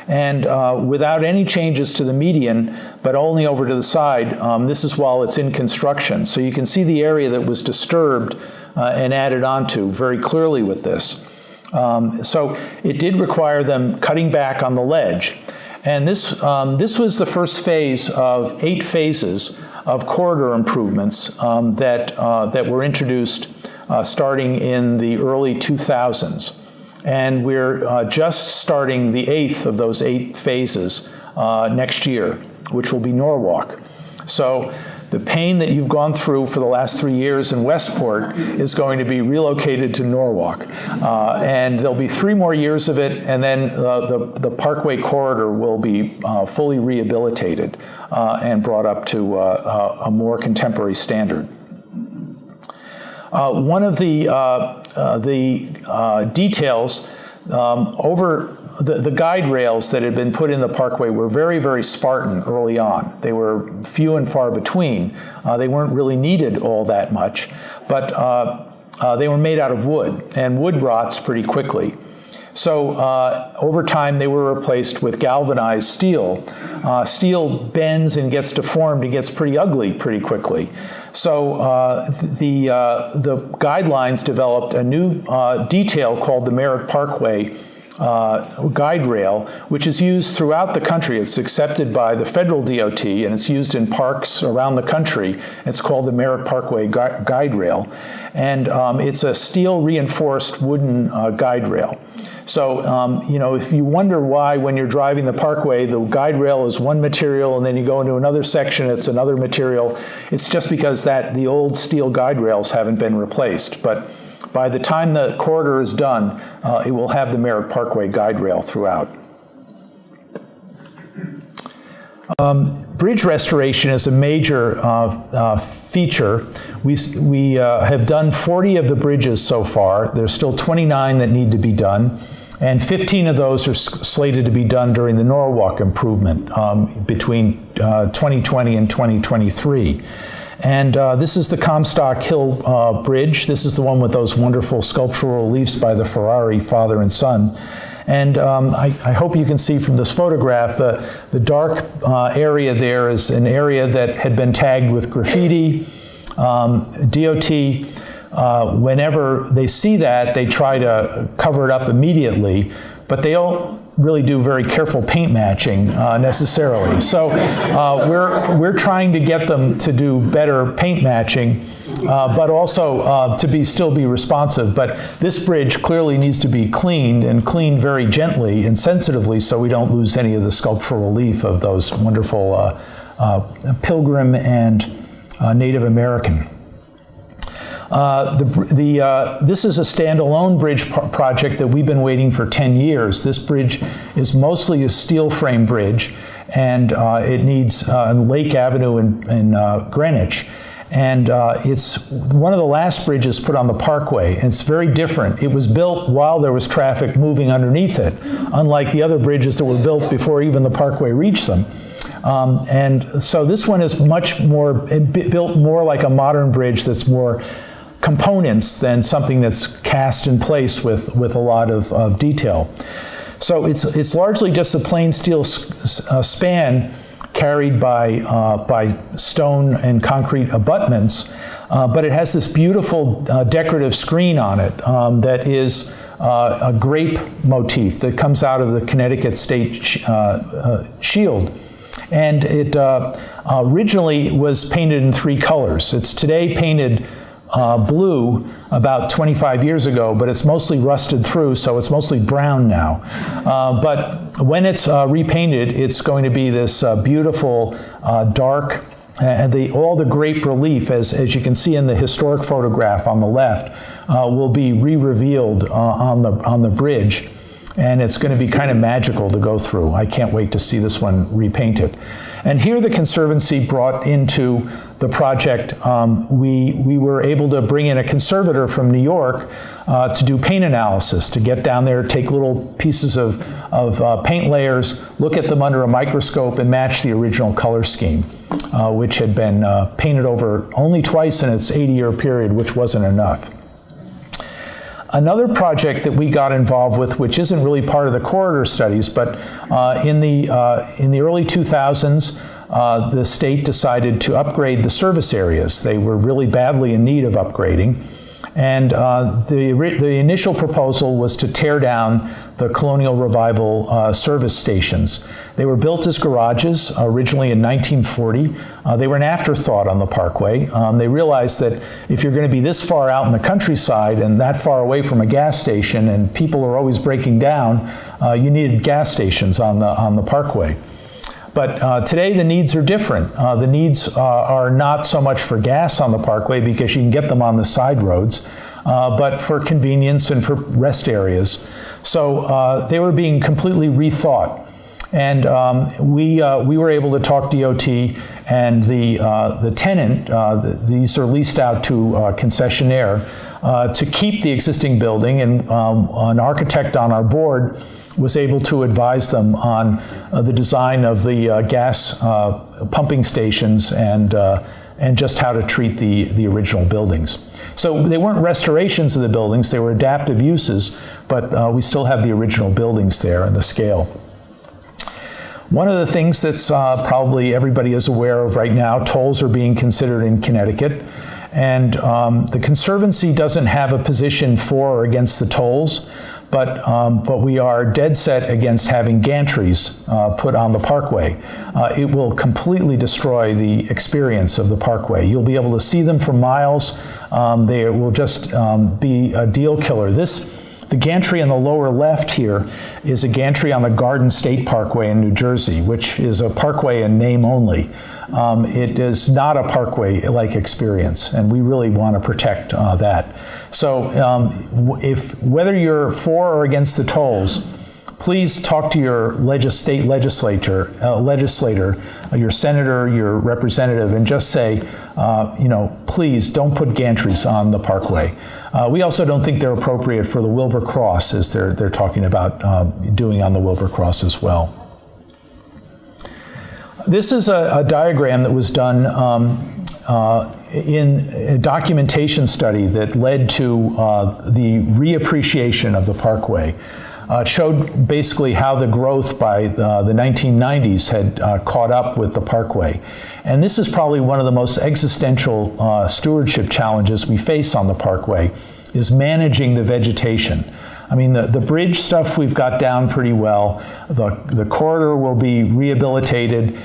and without any changes to the median, but only over to the side. This is while it's in construction. So you can see the area that was disturbed and added onto very clearly with this. So it did require them cutting back on the ledge. And this was the first phase of 8 phases of corridor improvements that were introduced starting in the early 2000s. And we're just starting the 8th of those 8 phases next year, which will be Norwalk. So the pain that you've gone through for the last 3 years in Westport is going to be relocated to Norwalk. And there'll be 3 more years of it, and then the Parkway corridor will be fully rehabilitated and brought up to a more contemporary standard. One of the details over the guide rails that had been put in the parkway were very, very Spartan early on. They were few and far between. They weren't really needed all that much, but they were made out of wood, and wood rots pretty quickly. So over time, they were replaced with galvanized steel. Steel bends and gets deformed and gets pretty ugly pretty quickly. So the guidelines developed a new detail called the Merritt Parkway guide rail, which is used throughout the country. It's accepted by the federal DOT, and it's used in parks around the country. It's called the Merritt Parkway guide rail. And it's a steel reinforced wooden guide rail. So, you know, if you wonder why when you're driving the parkway, the guide rail is one material and then you go into another section, it's another material, it's just because the old steel guide rails haven't been replaced. But by the time the corridor is done, it will have the Merritt Parkway guide rail throughout. Bridge restoration is a major feature. We have done 40 of the bridges so far. There's still 29 that need to be done, and 15 of those are slated to be done during the Norwalk improvement between 2020 and 2023. And this is the Comstock Hill Bridge. This is the one with those wonderful sculptural reliefs by the Ferrari father and son. And I hope you can see from this photograph, the dark area there is an area that had been tagged with graffiti. DOT, whenever they see that, they try to cover it up immediately, but they don't really do very careful paint matching necessarily. So we're trying to get them to do better paint matching, but also to still be responsive. But this bridge clearly needs to be cleaned, and cleaned very gently and sensitively so we don't lose any of the sculptural relief of those wonderful Pilgrim and Native American. This is a standalone bridge project that we've been waiting for 10 years. This bridge is mostly a steel frame bridge, and it needs Lake Avenue in Greenwich. And it's one of the last bridges put on the Parkway. And it's very different. It was built while there was traffic moving underneath it, unlike the other bridges that were built before even the Parkway reached them. And so this one is much more, built more like a modern bridge that's more components than something that's cast in place with a lot of detail. So it's largely just a plain steel span carried by stone and concrete abutments, but it has this beautiful decorative screen on it that is a grape motif that comes out of the Connecticut State Shield. And it originally was painted in 3 colors. It's today painted blue about 25 years ago, but it's mostly rusted through, so it's mostly brown now. But when it's repainted, it's going to be this beautiful, dark, all the grape relief, as you can see in the historic photograph on the left, will be re-revealed on the bridge. And it's going to be kind of magical to go through. I can't wait to see this one repainted. And here the Conservancy brought into the project, we were able to bring in a conservator from New York to do paint analysis, to get down there, take little pieces of paint layers, look at them under a microscope and match the original color scheme, which had been painted over only twice in its 80-year period, which wasn't enough. Another project that we got involved with, which isn't really part of the corridor studies, but in the early 2000s, the state decided to upgrade the service areas. They were really badly in need of upgrading. And the initial proposal was to tear down the Colonial Revival service stations. They were built as garages originally in 1940. They were an afterthought on the Parkway. They realized that if you're going to be this far out in the countryside and that far away from a gas station and people are always breaking down, you needed gas stations on the Parkway. But today the needs are different. The needs are not so much for gas on the Parkway because you can get them on the side roads, but for convenience and for rest areas. So they were being completely rethought. And we were able to talk DOT, and the tenant, these are leased out to concessionaire, to keep the existing building, and an architect on our board was able to advise them on the design of the gas pumping stations and just how to treat the original buildings. So they weren't restorations of the buildings, they were adaptive uses, but we still have the original buildings there and the scale. One of the things that's probably everybody is aware of right now, tolls are being considered in Connecticut, and the Conservancy doesn't have a position for or against the tolls, but we are dead set against having gantries put on the Parkway. It will completely destroy the experience of the Parkway. You'll be able to see them for miles. They will just be a deal killer. The gantry in the lower left here is a gantry on the Garden State Parkway in New Jersey, which is a parkway in name only. It is not a parkway-like experience, and we really want to protect that. So whether you're for or against the tolls, please talk to your state legislator, your senator, your representative, and just say, please don't put gantries on the Parkway. We also don't think they're appropriate for the Wilbur Cross, as they're talking about doing on the Wilbur Cross as well. This is a diagram that was done in a documentation study that led to the reappreciation of the Parkway. It showed basically how the growth by the 1990s had caught up with the Parkway. And this is probably one of the most existential stewardship challenges we face on the Parkway, is managing the vegetation. I mean, the bridge stuff we've got down pretty well. The corridor will be rehabilitated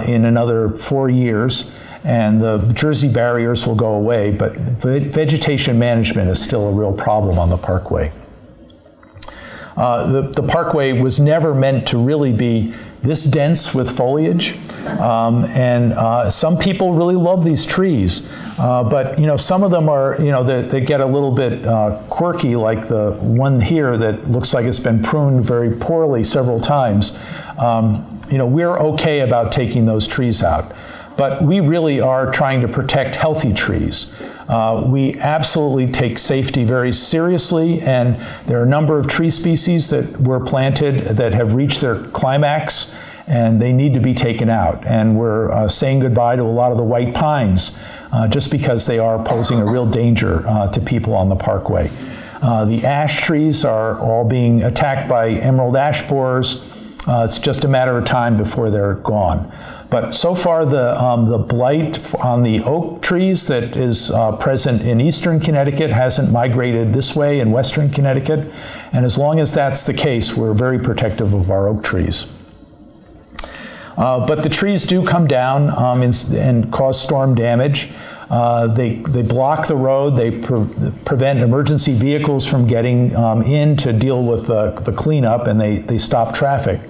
in another 4 years, and the Jersey barriers will go away, but vegetation management is still a real problem on the Parkway. The Parkway was never meant to really be this dense with foliage, and some people really love these trees, but some of them are, they get a little bit quirky, like the one here that looks like it's been pruned very poorly several times. We're okay about taking those trees out, but we really are trying to protect healthy trees. We absolutely take safety very seriously, and there are a number of tree species that were planted that have reached their climax, and they need to be taken out. And we're saying goodbye to a lot of the white pines just because they are posing a real danger to people on the Parkway. The ash trees are all being attacked by emerald ash borers. It's just a matter of time before they're gone. But so far, the blight on the oak trees that is present in eastern Connecticut hasn't migrated this way in western Connecticut. And as long as that's the case, we're very protective of our oak trees. But the trees do come down and cause storm damage. They block the road. They prevent emergency vehicles from getting in to deal with the cleanup, and they stop traffic.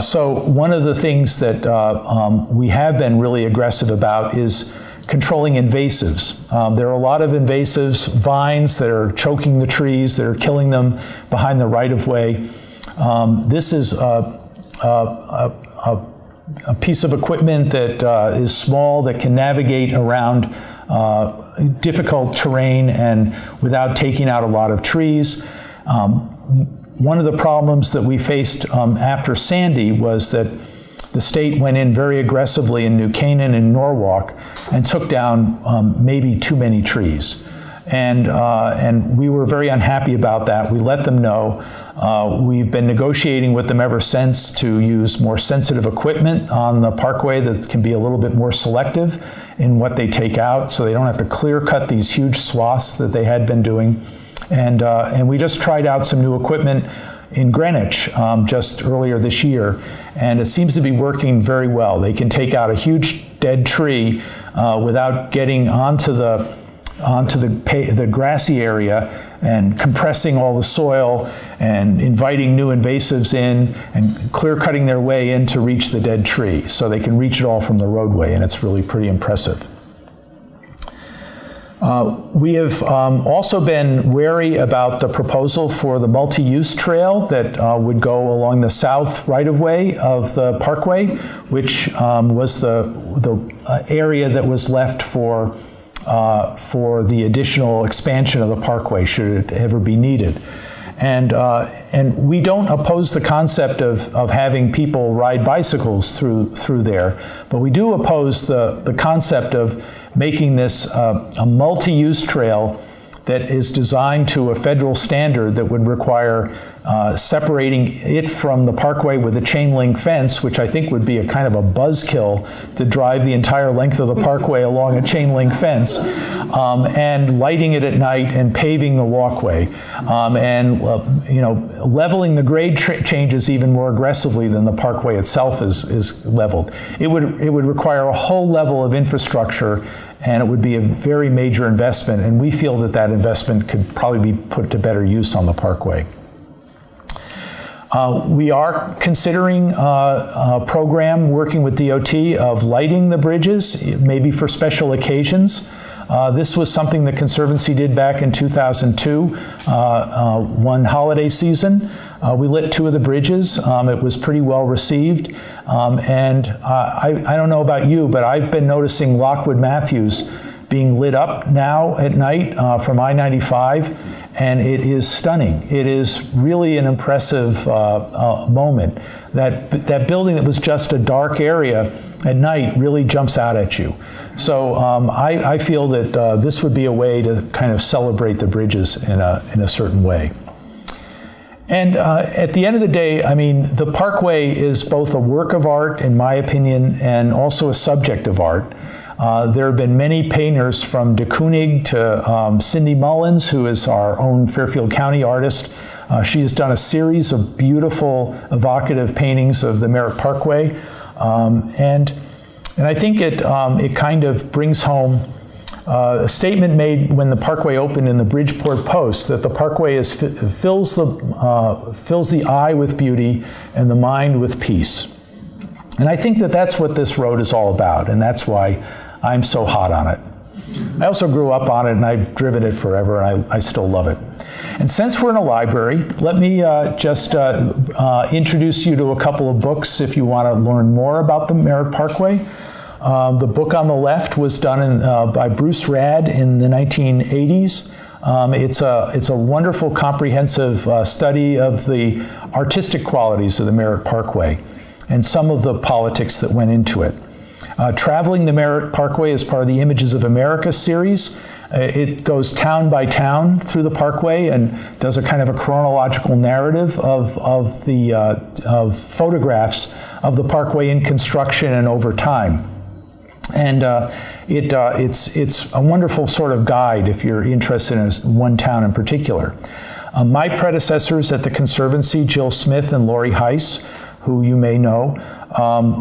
So one of the things that we have been really aggressive about is controlling invasives. There are a lot of invasives, vines that are choking the trees, that are killing them behind the right-of-way. This is a piece of equipment that is small, that can navigate around difficult terrain and without taking out a lot of trees. One of the problems that we faced after Sandy was that the state went in very aggressively in New Canaan and Norwalk and took down maybe too many trees. And we were very unhappy about that. We let them know. We've been negotiating with them ever since to use more sensitive equipment on the Parkway that can be a little bit more selective in what they take out, so they don't have to clear cut these huge swaths that they had been doing. And we just tried out some new equipment in Greenwich just earlier this year, and it seems to be working very well. They can take out a huge dead tree without getting onto the grassy area and compressing all the soil and inviting new invasives in and clear cutting their way in to reach the dead tree. So they can reach it all from the roadway, and it's really pretty impressive. We have also been wary about the proposal for the multi-use trail that would go along the south right-of-way of the Parkway, which was the area that was left for for the additional expansion of the parkway should it ever be needed. And we don't oppose the concept of having people ride bicycles through there, but we do oppose the concept of making this a multi-use trail that is designed to a federal standard that would require separating it from the parkway with a chain link fence, which I think would be a kind of a buzzkill to drive the entire length of the parkway along a chain link fence, and lighting it at night and paving the walkway, and leveling the grade changes even more aggressively than the parkway itself is leveled. It would require a whole level of infrastructure, and it would be a very major investment, and we feel that that investment could probably be put to better use on the parkway. We are considering a program working with DOT of lighting the bridges, maybe for special occasions. This was something the Conservancy did back in 2002, one holiday season. We lit 2 of the bridges. It was pretty well received. And I don't know about you, but I've been noticing Lockwood Matthews being lit up now at night from I-95, and it is stunning. It is really an impressive moment. That building that was just a dark area at night really jumps out at you. So I feel that this would be a way to kind of celebrate the bridges in a certain way. And at the end of the day, I mean, the Parkway is both a work of art, in my opinion, and also a subject of art. There have been many painters, from de Kooning to Cindy Mullins, who is our own Fairfield County artist. She has done a series of beautiful, evocative paintings of the Merritt Parkway. And I think it kind of brings home a statement made when the Parkway opened in the Bridgeport Post, that the Parkway fills the eye with beauty and the mind with peace. And I think that that's what this road is all about, and that's why I'm so hot on it. I also grew up on it, and I've driven it forever, and I still love it. And since we're in a library, let me just introduce you to a couple of books if you want to learn more about the Merritt Parkway. The book on the left was done by Bruce Radd in the 1980s. It's a wonderful, comprehensive study of the artistic qualities of the Merritt Parkway and some of the politics that went into it. Traveling the Merritt Parkway is part of the Images of America series. It goes town by town through the Parkway and does a kind of a chronological narrative of photographs of the Parkway in construction and over time. And it's a wonderful sort of guide if you're interested in one town in particular. My predecessors at the Conservancy, Jill Smith and Lori Heiss, who you may know,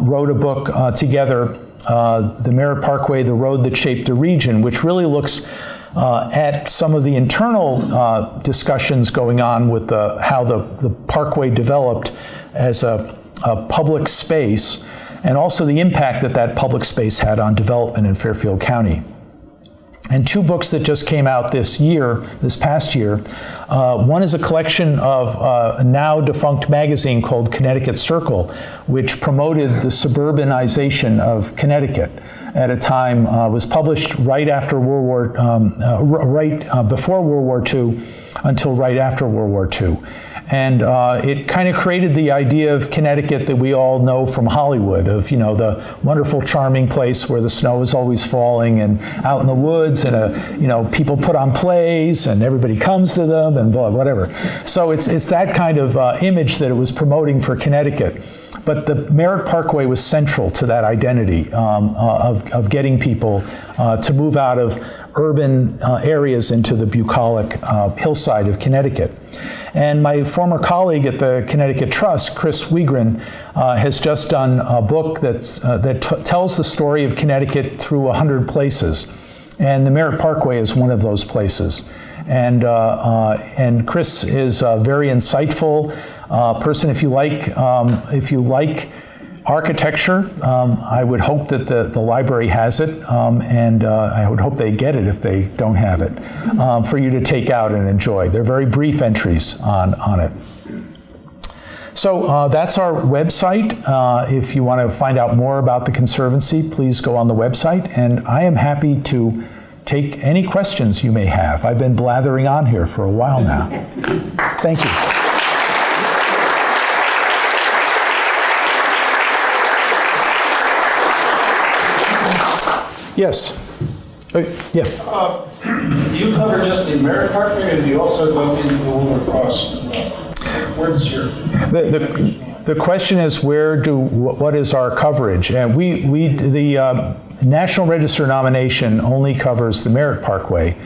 wrote a book together, The Merritt Parkway, The Road That Shaped the Region, which really looks at some of the internal discussions going on with how the Parkway developed as a public space, and also the impact that public space had on development in Fairfield County. And 2 books that just came out this past year. One is a collection of a now defunct magazine called Connecticut Circle, which promoted the suburbanization of Connecticut at a time, was published right after before World War II until right after World War II. And it kind of created the idea of Connecticut that we all know from Hollywood, of, the wonderful, charming place where the snow is always falling and out in the woods, and, people put on plays and everybody comes to them and blah, whatever. So it's that kind of image that it was promoting for Connecticut. But the Merritt Parkway was central to that identity of getting people to move out of urban areas into the bucolic hillside of Connecticut. And my former colleague at the Connecticut Trust, Chris Wiegren, has just done a book that tells the story of Connecticut through 100 places. And the Merritt Parkway is one of those places. And Chris is a very insightful person. If you like architecture, I would hope that the library has it, and I would hope they get it if they don't have it, for you to take out and enjoy. They're very brief entries on it. So that's our website. If you want to find out more about the Conservancy, please go on the website, and I am happy to take any questions you may have. I've been blathering on here for a while now. Thank you. Yes. Yeah. Do you cover just the Merritt Parkway, or do you also go into the Wilbur Cross as well? Where's your... The question is what is our coverage? And the National Register nomination only covers the Merritt Parkway.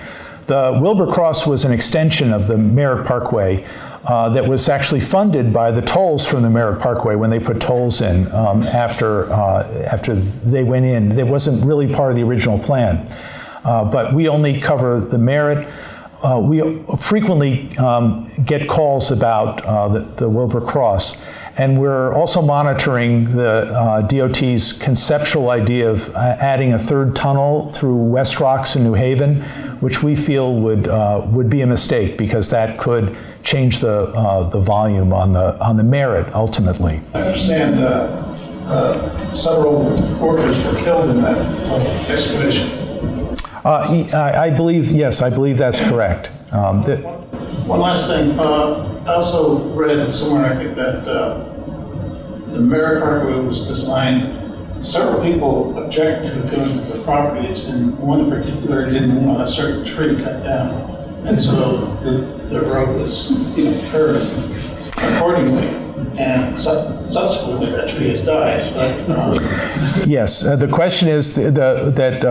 The Wilbur Cross was an extension of the Merritt Parkway that was actually funded by the tolls from the Merritt Parkway when they put tolls in after they went in. It wasn't really part of the original plan. But we only cover the Merritt. We frequently get calls about the Wilbur Cross. And we're also monitoring the DOT's conceptual idea of adding a third tunnel through West Rocks and New Haven, which we feel would be a mistake because that could change the volume on the Merritt ultimately. I understand several workers were killed in that excavation. I believe, yes, I believe that's correct. One last thing. I also read somewhere, I think, that the Merritt Parkway was designed. Several people objected to doing the properties, and one in particular didn't want a certain tree cut down. And so the road was curved accordingly. And subsequently, that tree has died. Yes, the question is that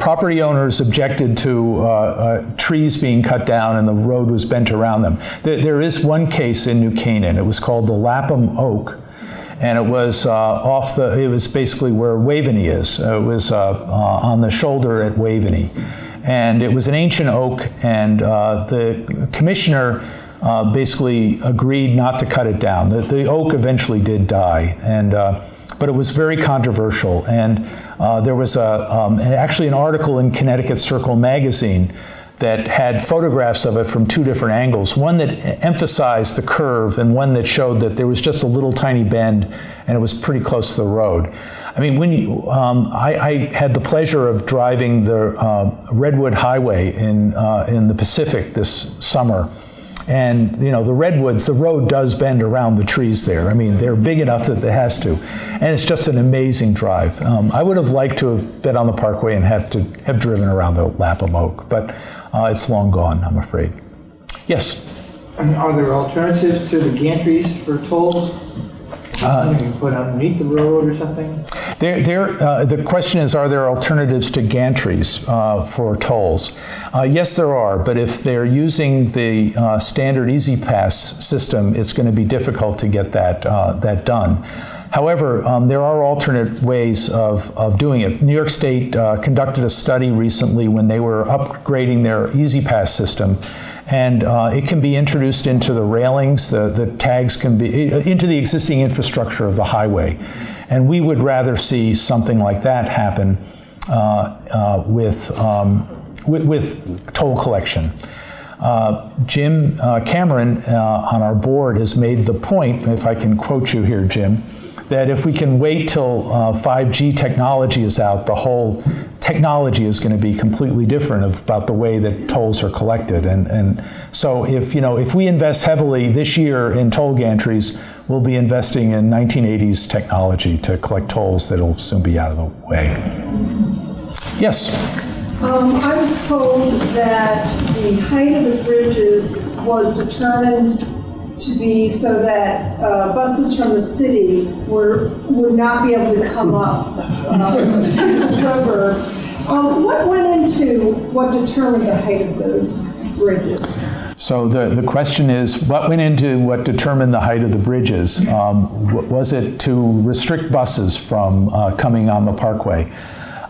property owners objected to trees being cut down and the road was bent around them. There is one case in New Canaan. It was called the Lapham Oak, and it was it was basically where Waveney is. It was on the shoulder at Waveney, and it was an ancient oak, and the commissioner basically agreed not to cut it down. The oak eventually did die, but it was very controversial. And there was actually an article in Connecticut Circle magazine that had photographs of it from two different angles, one that emphasized the curve and one that showed that there was just a little tiny bend and it was pretty close to the road. I mean, I had the pleasure of driving the Redwood Highway in the Pacific this summer. And, the redwoods, the road does bend around the trees there. I mean, they're big enough that it has to. And it's just an amazing drive. I would have liked to have been on the Parkway and have driven around the Lapham Oak, but it's long gone, I'm afraid. Yes? Are there alternatives to the gantries for tolls? You can put underneath the road or something? The question is, are there alternatives to gantries for tolls? Yes, there are, but if they're using the standard Easy Pass system, it's going to be difficult to get that done. However, there are alternate ways of doing it. New York State conducted a study recently when they were upgrading their Easy Pass system, and it can be introduced into the railings, the tags can be, into the existing infrastructure of the highway. And we would rather see something like that happen with toll collection. Jim Cameron on our board has made the point, if I can quote you here, Jim, that if we can wait till 5G technology is out, the whole technology is going to be completely different about the way that tolls are collected. And so if we invest heavily this year in toll gantries, we'll be investing in 1980s technology to collect tolls that'll soon be out of the way. Yes? I was told that the height of the bridges was determined to be so that buses from the city would not be able to come up to the suburbs. What went into what determined the height of those bridges? So the question is, what went into what determined the height of the bridges? Was it to restrict buses from coming on the Parkway?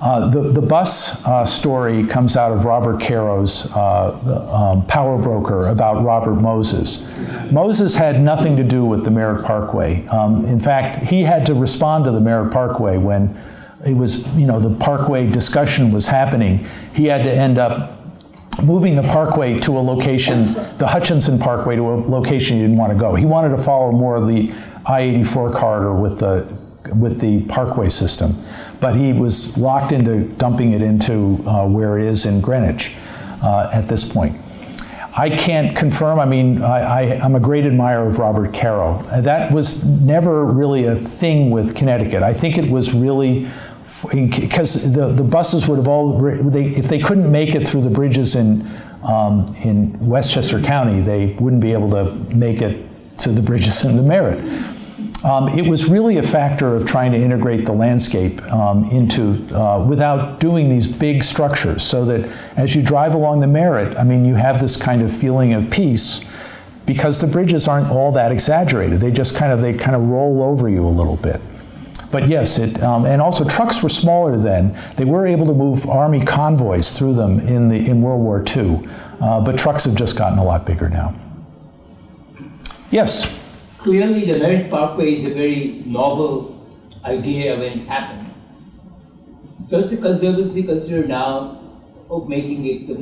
The bus story comes out of Robert Caro's Power Broker about Robert Moses. Moses had nothing to do with the Merritt Parkway. In fact, he had to respond to the Merritt Parkway when it was, the Parkway discussion was happening. He had to end up moving the Parkway to a location, the Hutchinson Parkway, to a location he didn't want to go. He wanted to follow more of the I-84 corridor with the Parkway system, but he was locked into dumping it into where it is in Greenwich at this point. I can't confirm. I mean, I'm a great admirer of Robert Caro. That was never really a thing with Connecticut. I think it was really because the buses would have if they couldn't make it through the bridges in Westchester County, they wouldn't be able to make it to the bridges in the Merritt. It was really a factor of trying to integrate the landscape without doing these big structures, so that as you drive along the Merritt, I mean, you have this kind of feeling of peace because the bridges aren't all that exaggerated. They just kind of roll over you a little bit. But yes, and also trucks were smaller then. They were able to move Army convoys through them in World War II, but trucks have just gotten a lot bigger now. Yes? Clearly, the Merritt Parkway is a very novel idea when it happened. Does the Conservancy consider now of making it the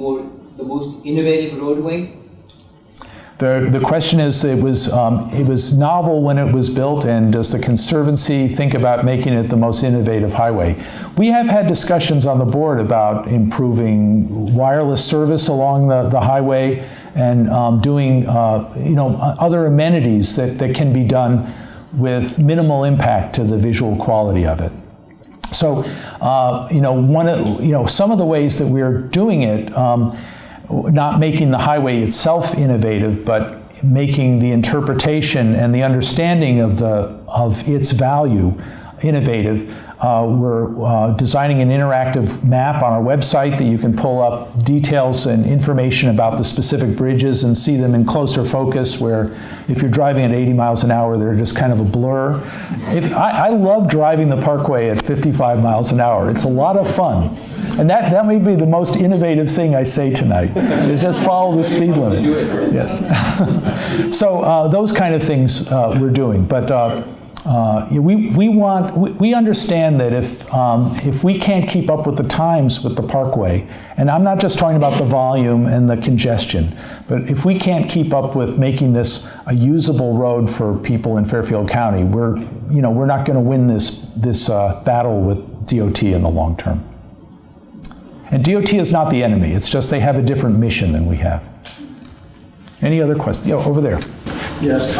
most innovative roadway? The question is, it was novel when it was built, and does the Conservancy think about making it the most innovative highway? We have had discussions on the board about improving wireless service along the highway and doing other amenities that can be done with minimal impact to the visual quality of it. So some of the ways that we're doing it. Not making the highway itself innovative, but making the interpretation and the understanding of its value innovative. We're designing an interactive map on our website that you can pull up details and information about the specific bridges and see them in closer focus, where if you're driving at 80 miles an hour, they're just kind of a blur. I love driving the Parkway at 55 miles an hour. It's a lot of fun. And that may be the most innovative thing I say tonight, is just follow the speed limit. Yes. So those kind of things we're doing. But we understand that if we can't keep up with the times with the Parkway, and I'm not just talking about the volume and the congestion, but if we can't keep up with making this a usable road for people in Fairfield County, we're not going to win this battle with DOT in the long term. And DOT is not the enemy. It's just they have a different mission than we have. Any other questions? Yeah, over there. Yes.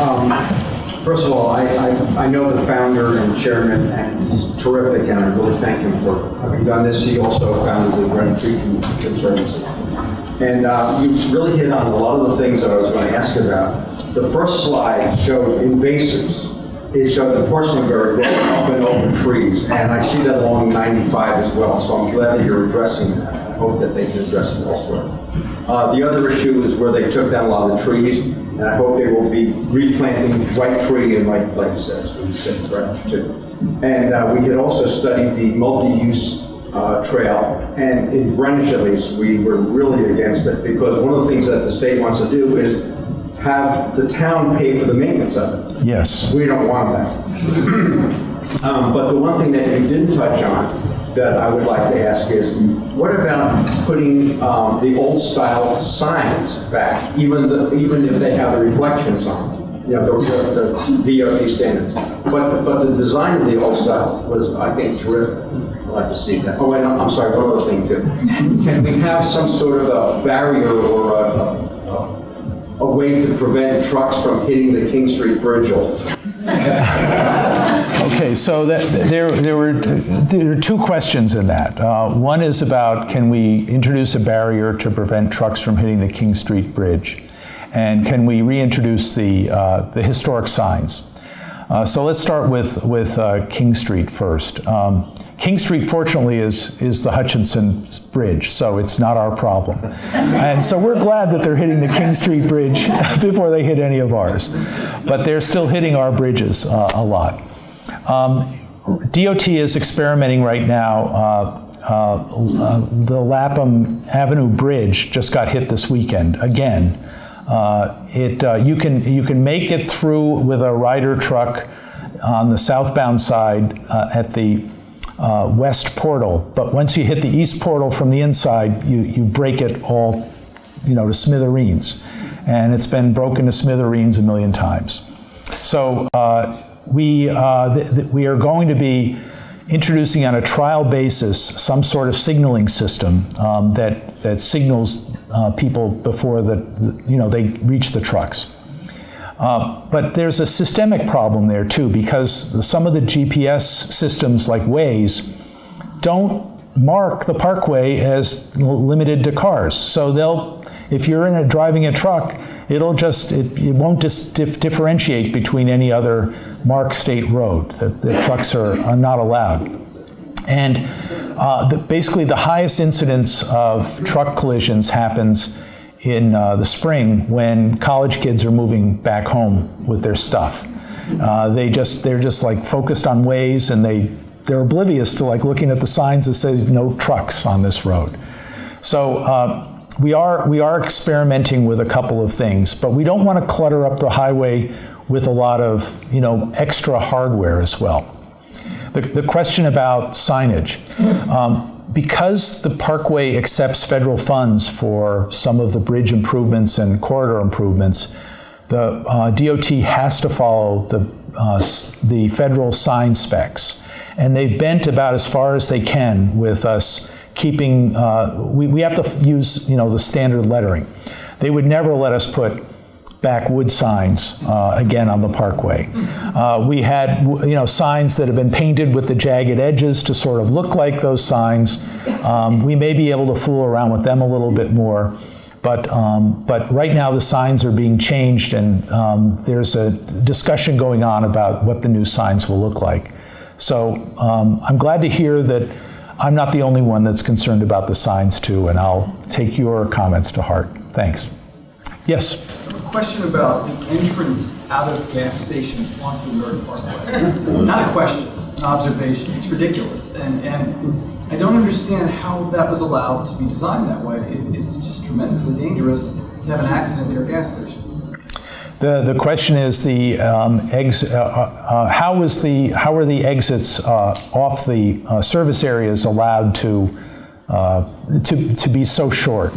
First of all, I know the founder and chairman, and he's terrific, and I really thank him for having done this. He also founded the Greenwich Tree Conservancy. And you really hit on a lot of the things that I was going to ask about. The first slide showed invasives. It showed the porcelainberry growing up and over trees, and I see that along 95 as well, so I'm glad that you're addressing that. I hope that they can address it elsewhere. The other issue is where they took down a lot of the trees, and I hope they will be replanting right tree in right place, as we said in Greenwich too. And we had also studied the multi-use trail, and in Greenwich at least, we were really against it, because one of the things that the state wants to do is have the town pay for the maintenance of it. Yes. We don't want that. But the one thing that you didn't touch on that I would like to ask is, what about putting the old style signs back, even if they have the reflections on, the VOT standards. But the design of the old style was, I think, terrific. I'd like to see that. Oh, wait, I'm sorry, one other thing too. Can we have some sort of a barrier or a way to prevent trucks from hitting the King Street Bridge? Okay, so there were two questions in that. One is about, can we introduce a barrier to prevent trucks from hitting the King Street Bridge? And can we reintroduce the historic signs? So let's start with King Street first. King Street, fortunately, is the Hutchinson Bridge, so it's not our problem. And so we're glad that they're hitting the King Street Bridge before they hit any of ours. But they're still hitting our bridges a lot. DOT is experimenting right now. The Lapham Avenue Bridge just got hit this weekend again. You can make it through with a rider truck on the southbound side at the west portal, but once you hit the east portal from the inside, you break it all, to smithereens, and it's been broken to smithereens a million times. So we are going to be introducing on a trial basis some sort of signaling system that signals people before they reach the trucks. But there's a systemic problem there too, because some of the GPS systems like Waze don't mark the parkway as limited to cars. So if you're driving a truck, it won't just differentiate between any other marked state road. The trucks are not allowed. And basically the highest incidence of truck collisions happens in the spring when college kids are moving back home with their stuff. They're just like focused on Waze, and they're oblivious to like looking at the signs that says no trucks on this road. So we are experimenting with a couple of things, but we don't want to clutter up the highway with a lot of extra hardware as well. The question about signage. Because the Parkway accepts federal funds for some of the bridge improvements and corridor improvements, the DOT has to follow the federal sign specs. And they've bent about as far as they can with us keeping, we have to use the standard lettering. They would never let us put backwood signs again on the parkway. We had signs that have been painted with the jagged edges to sort of look like those signs. We may be able to fool around with them a little bit more, but right now the signs are being changed, and there's a discussion going on about what the new signs will look like. So I'm glad to hear that I'm not the only one that's concerned about the signs too, and I'll take your comments to heart. Thanks. Yes? Question about the entrance out of gas stations onto Merritt Parkway. Not a question, an observation. It's ridiculous. And I don't understand how that was allowed to be designed that way. It's just tremendously dangerous to have an accident near a gas station. The question is how were the exits off the service areas allowed to be so short?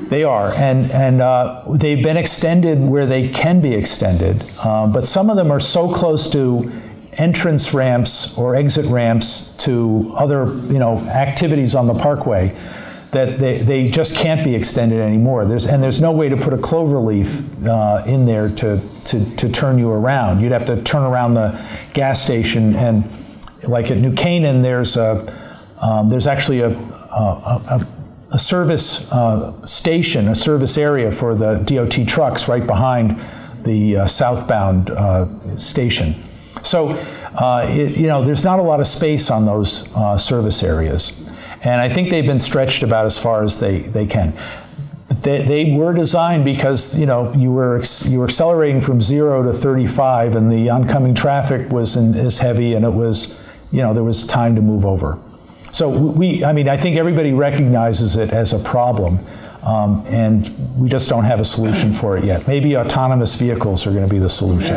They are, and they've been extended where they can be extended, but some of them are so close to entrance ramps or exit ramps to other activities on the parkway that they just can't be extended anymore. There's no way to put a cloverleaf in there to turn you around. You'd have to turn around the gas station, and like at New Canaan, there's actually a service station, a service area for the DOT trucks right behind the southbound station. So, there's not a lot of space on those service areas. And I think they've been stretched about as far as they can. They were designed because, you were accelerating from 0 to 35, and the oncoming traffic is heavy, and it was, there was time to move over. So I think everybody recognizes it as a problem, and we just don't have a solution for it yet. Maybe autonomous vehicles are going to be the solution.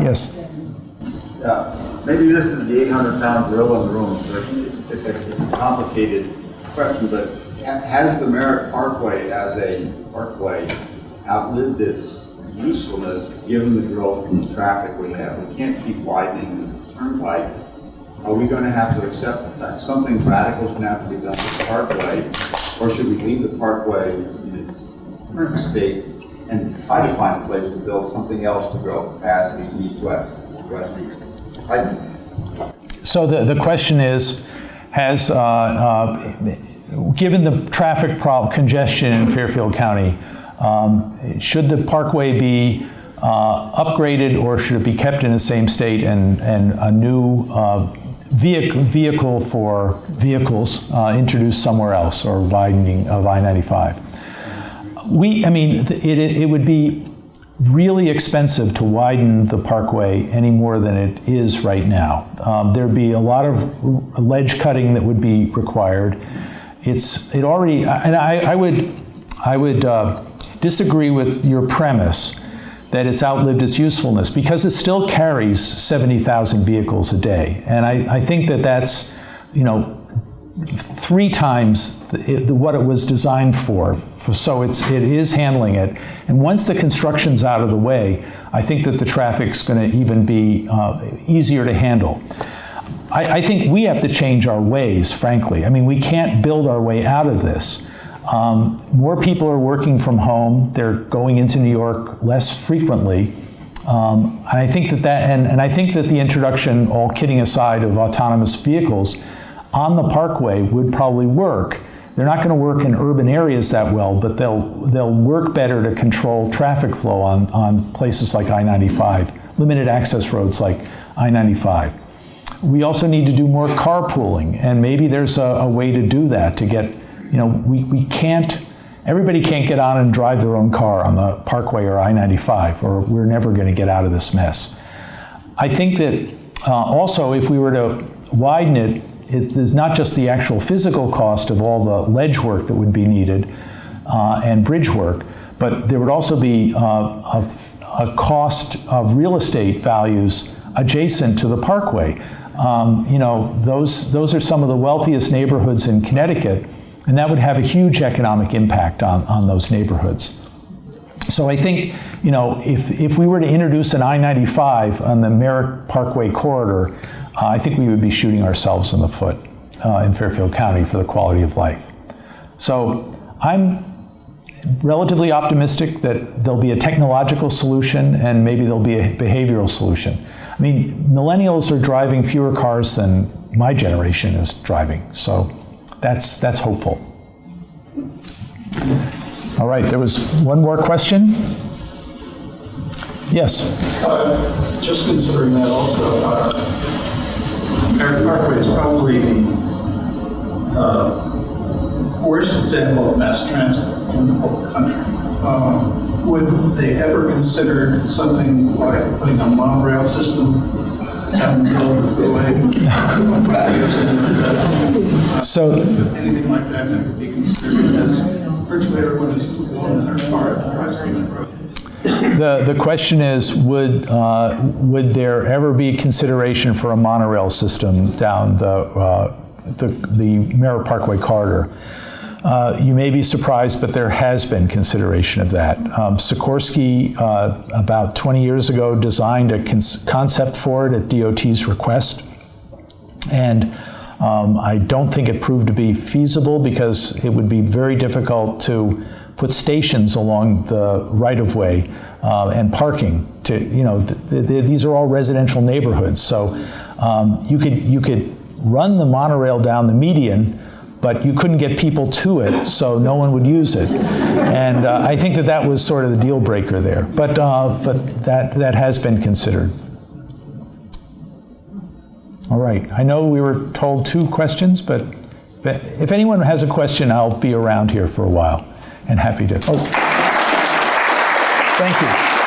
Yes? Maybe this is the 800-pound gorilla in the room, so it's a complicated question, but has the Merritt Parkway as a parkway outlived its usefulness given the growth in traffic we have? We can't keep widening the turnpike. Are we going to have to accept the fact something radical is going to have to be done with the parkway, or should we leave the parkway in its current state and try to find a place to build something else to grow capacity east-west, west-east? So the question is, given the traffic congestion in Fairfield County, should the parkway be upgraded, or should it be kept in the same state and a new vehicle for vehicles introduced somewhere else, or widening of I-95? It would be really expensive to widen the parkway any more than it is right now. There'd be a lot of ledge cutting that would be required. I would disagree with your premise that it's outlived its usefulness, because it still carries 70,000 vehicles a day. And I think that's, 3 times what it was designed for. So it is handling it. And once the construction's out of the way, I think that the traffic's going to even be easier to handle. I think we have to change our ways, frankly. I mean, we can't build our way out of this. More people are working from home. They're going into New York less frequently. And I think that I think that the introduction, all kidding aside, of autonomous vehicles on the Parkway would probably work. They're not going to work in urban areas that well, but they'll work better to control traffic flow on places like I-95, limited access roads like I-95. We also need to do more carpooling, and maybe there's a way to do that to get, everybody can't get on and drive their own car on the Parkway or I-95, or we're never going to get out of this mess. I think that also if we were to widen it, there's not just the actual physical cost of all the ledge work that would be needed and bridge work, but there would also be a cost of real estate values adjacent to the Parkway. Those are some of the wealthiest neighborhoods in Connecticut, and that would have a huge economic impact on those neighborhoods. So I think, if we were to introduce an I-95 on the Merritt Parkway corridor, I think we would be shooting ourselves in the foot in Fairfield County for the quality of life. So I'm relatively optimistic that there'll be a technological solution and maybe there'll be a behavioral solution. I mean, millennials are driving fewer cars than my generation is driving, so that's hopeful. All right, there was one more question. Yes? Just considering that also, Merritt Parkway is probably the worst example of mass transit in the whole country. Would they ever consider something like putting a monorail system down the middle of the thruway? So, anything like that would be considered as virtually everyone is along their car that drives on that road. the question is, would there ever be consideration for a monorail system down the Merritt Parkway corridor? You may be surprised, but there has been consideration of that. Sikorsky, about 20 years ago, designed a concept for it at DOT's request. And I don't think it proved to be feasible because it would be very difficult to put stations along the right-of-way and parking. These are all residential neighborhoods. So you could run the monorail down the median, but you couldn't get people to it, so no one would use it. And I think that was sort of the deal breaker there. But that has been considered. All right, I know we were told 2 questions, but if anyone has a question, I'll be around here for a while and happy to. Oh, thank you.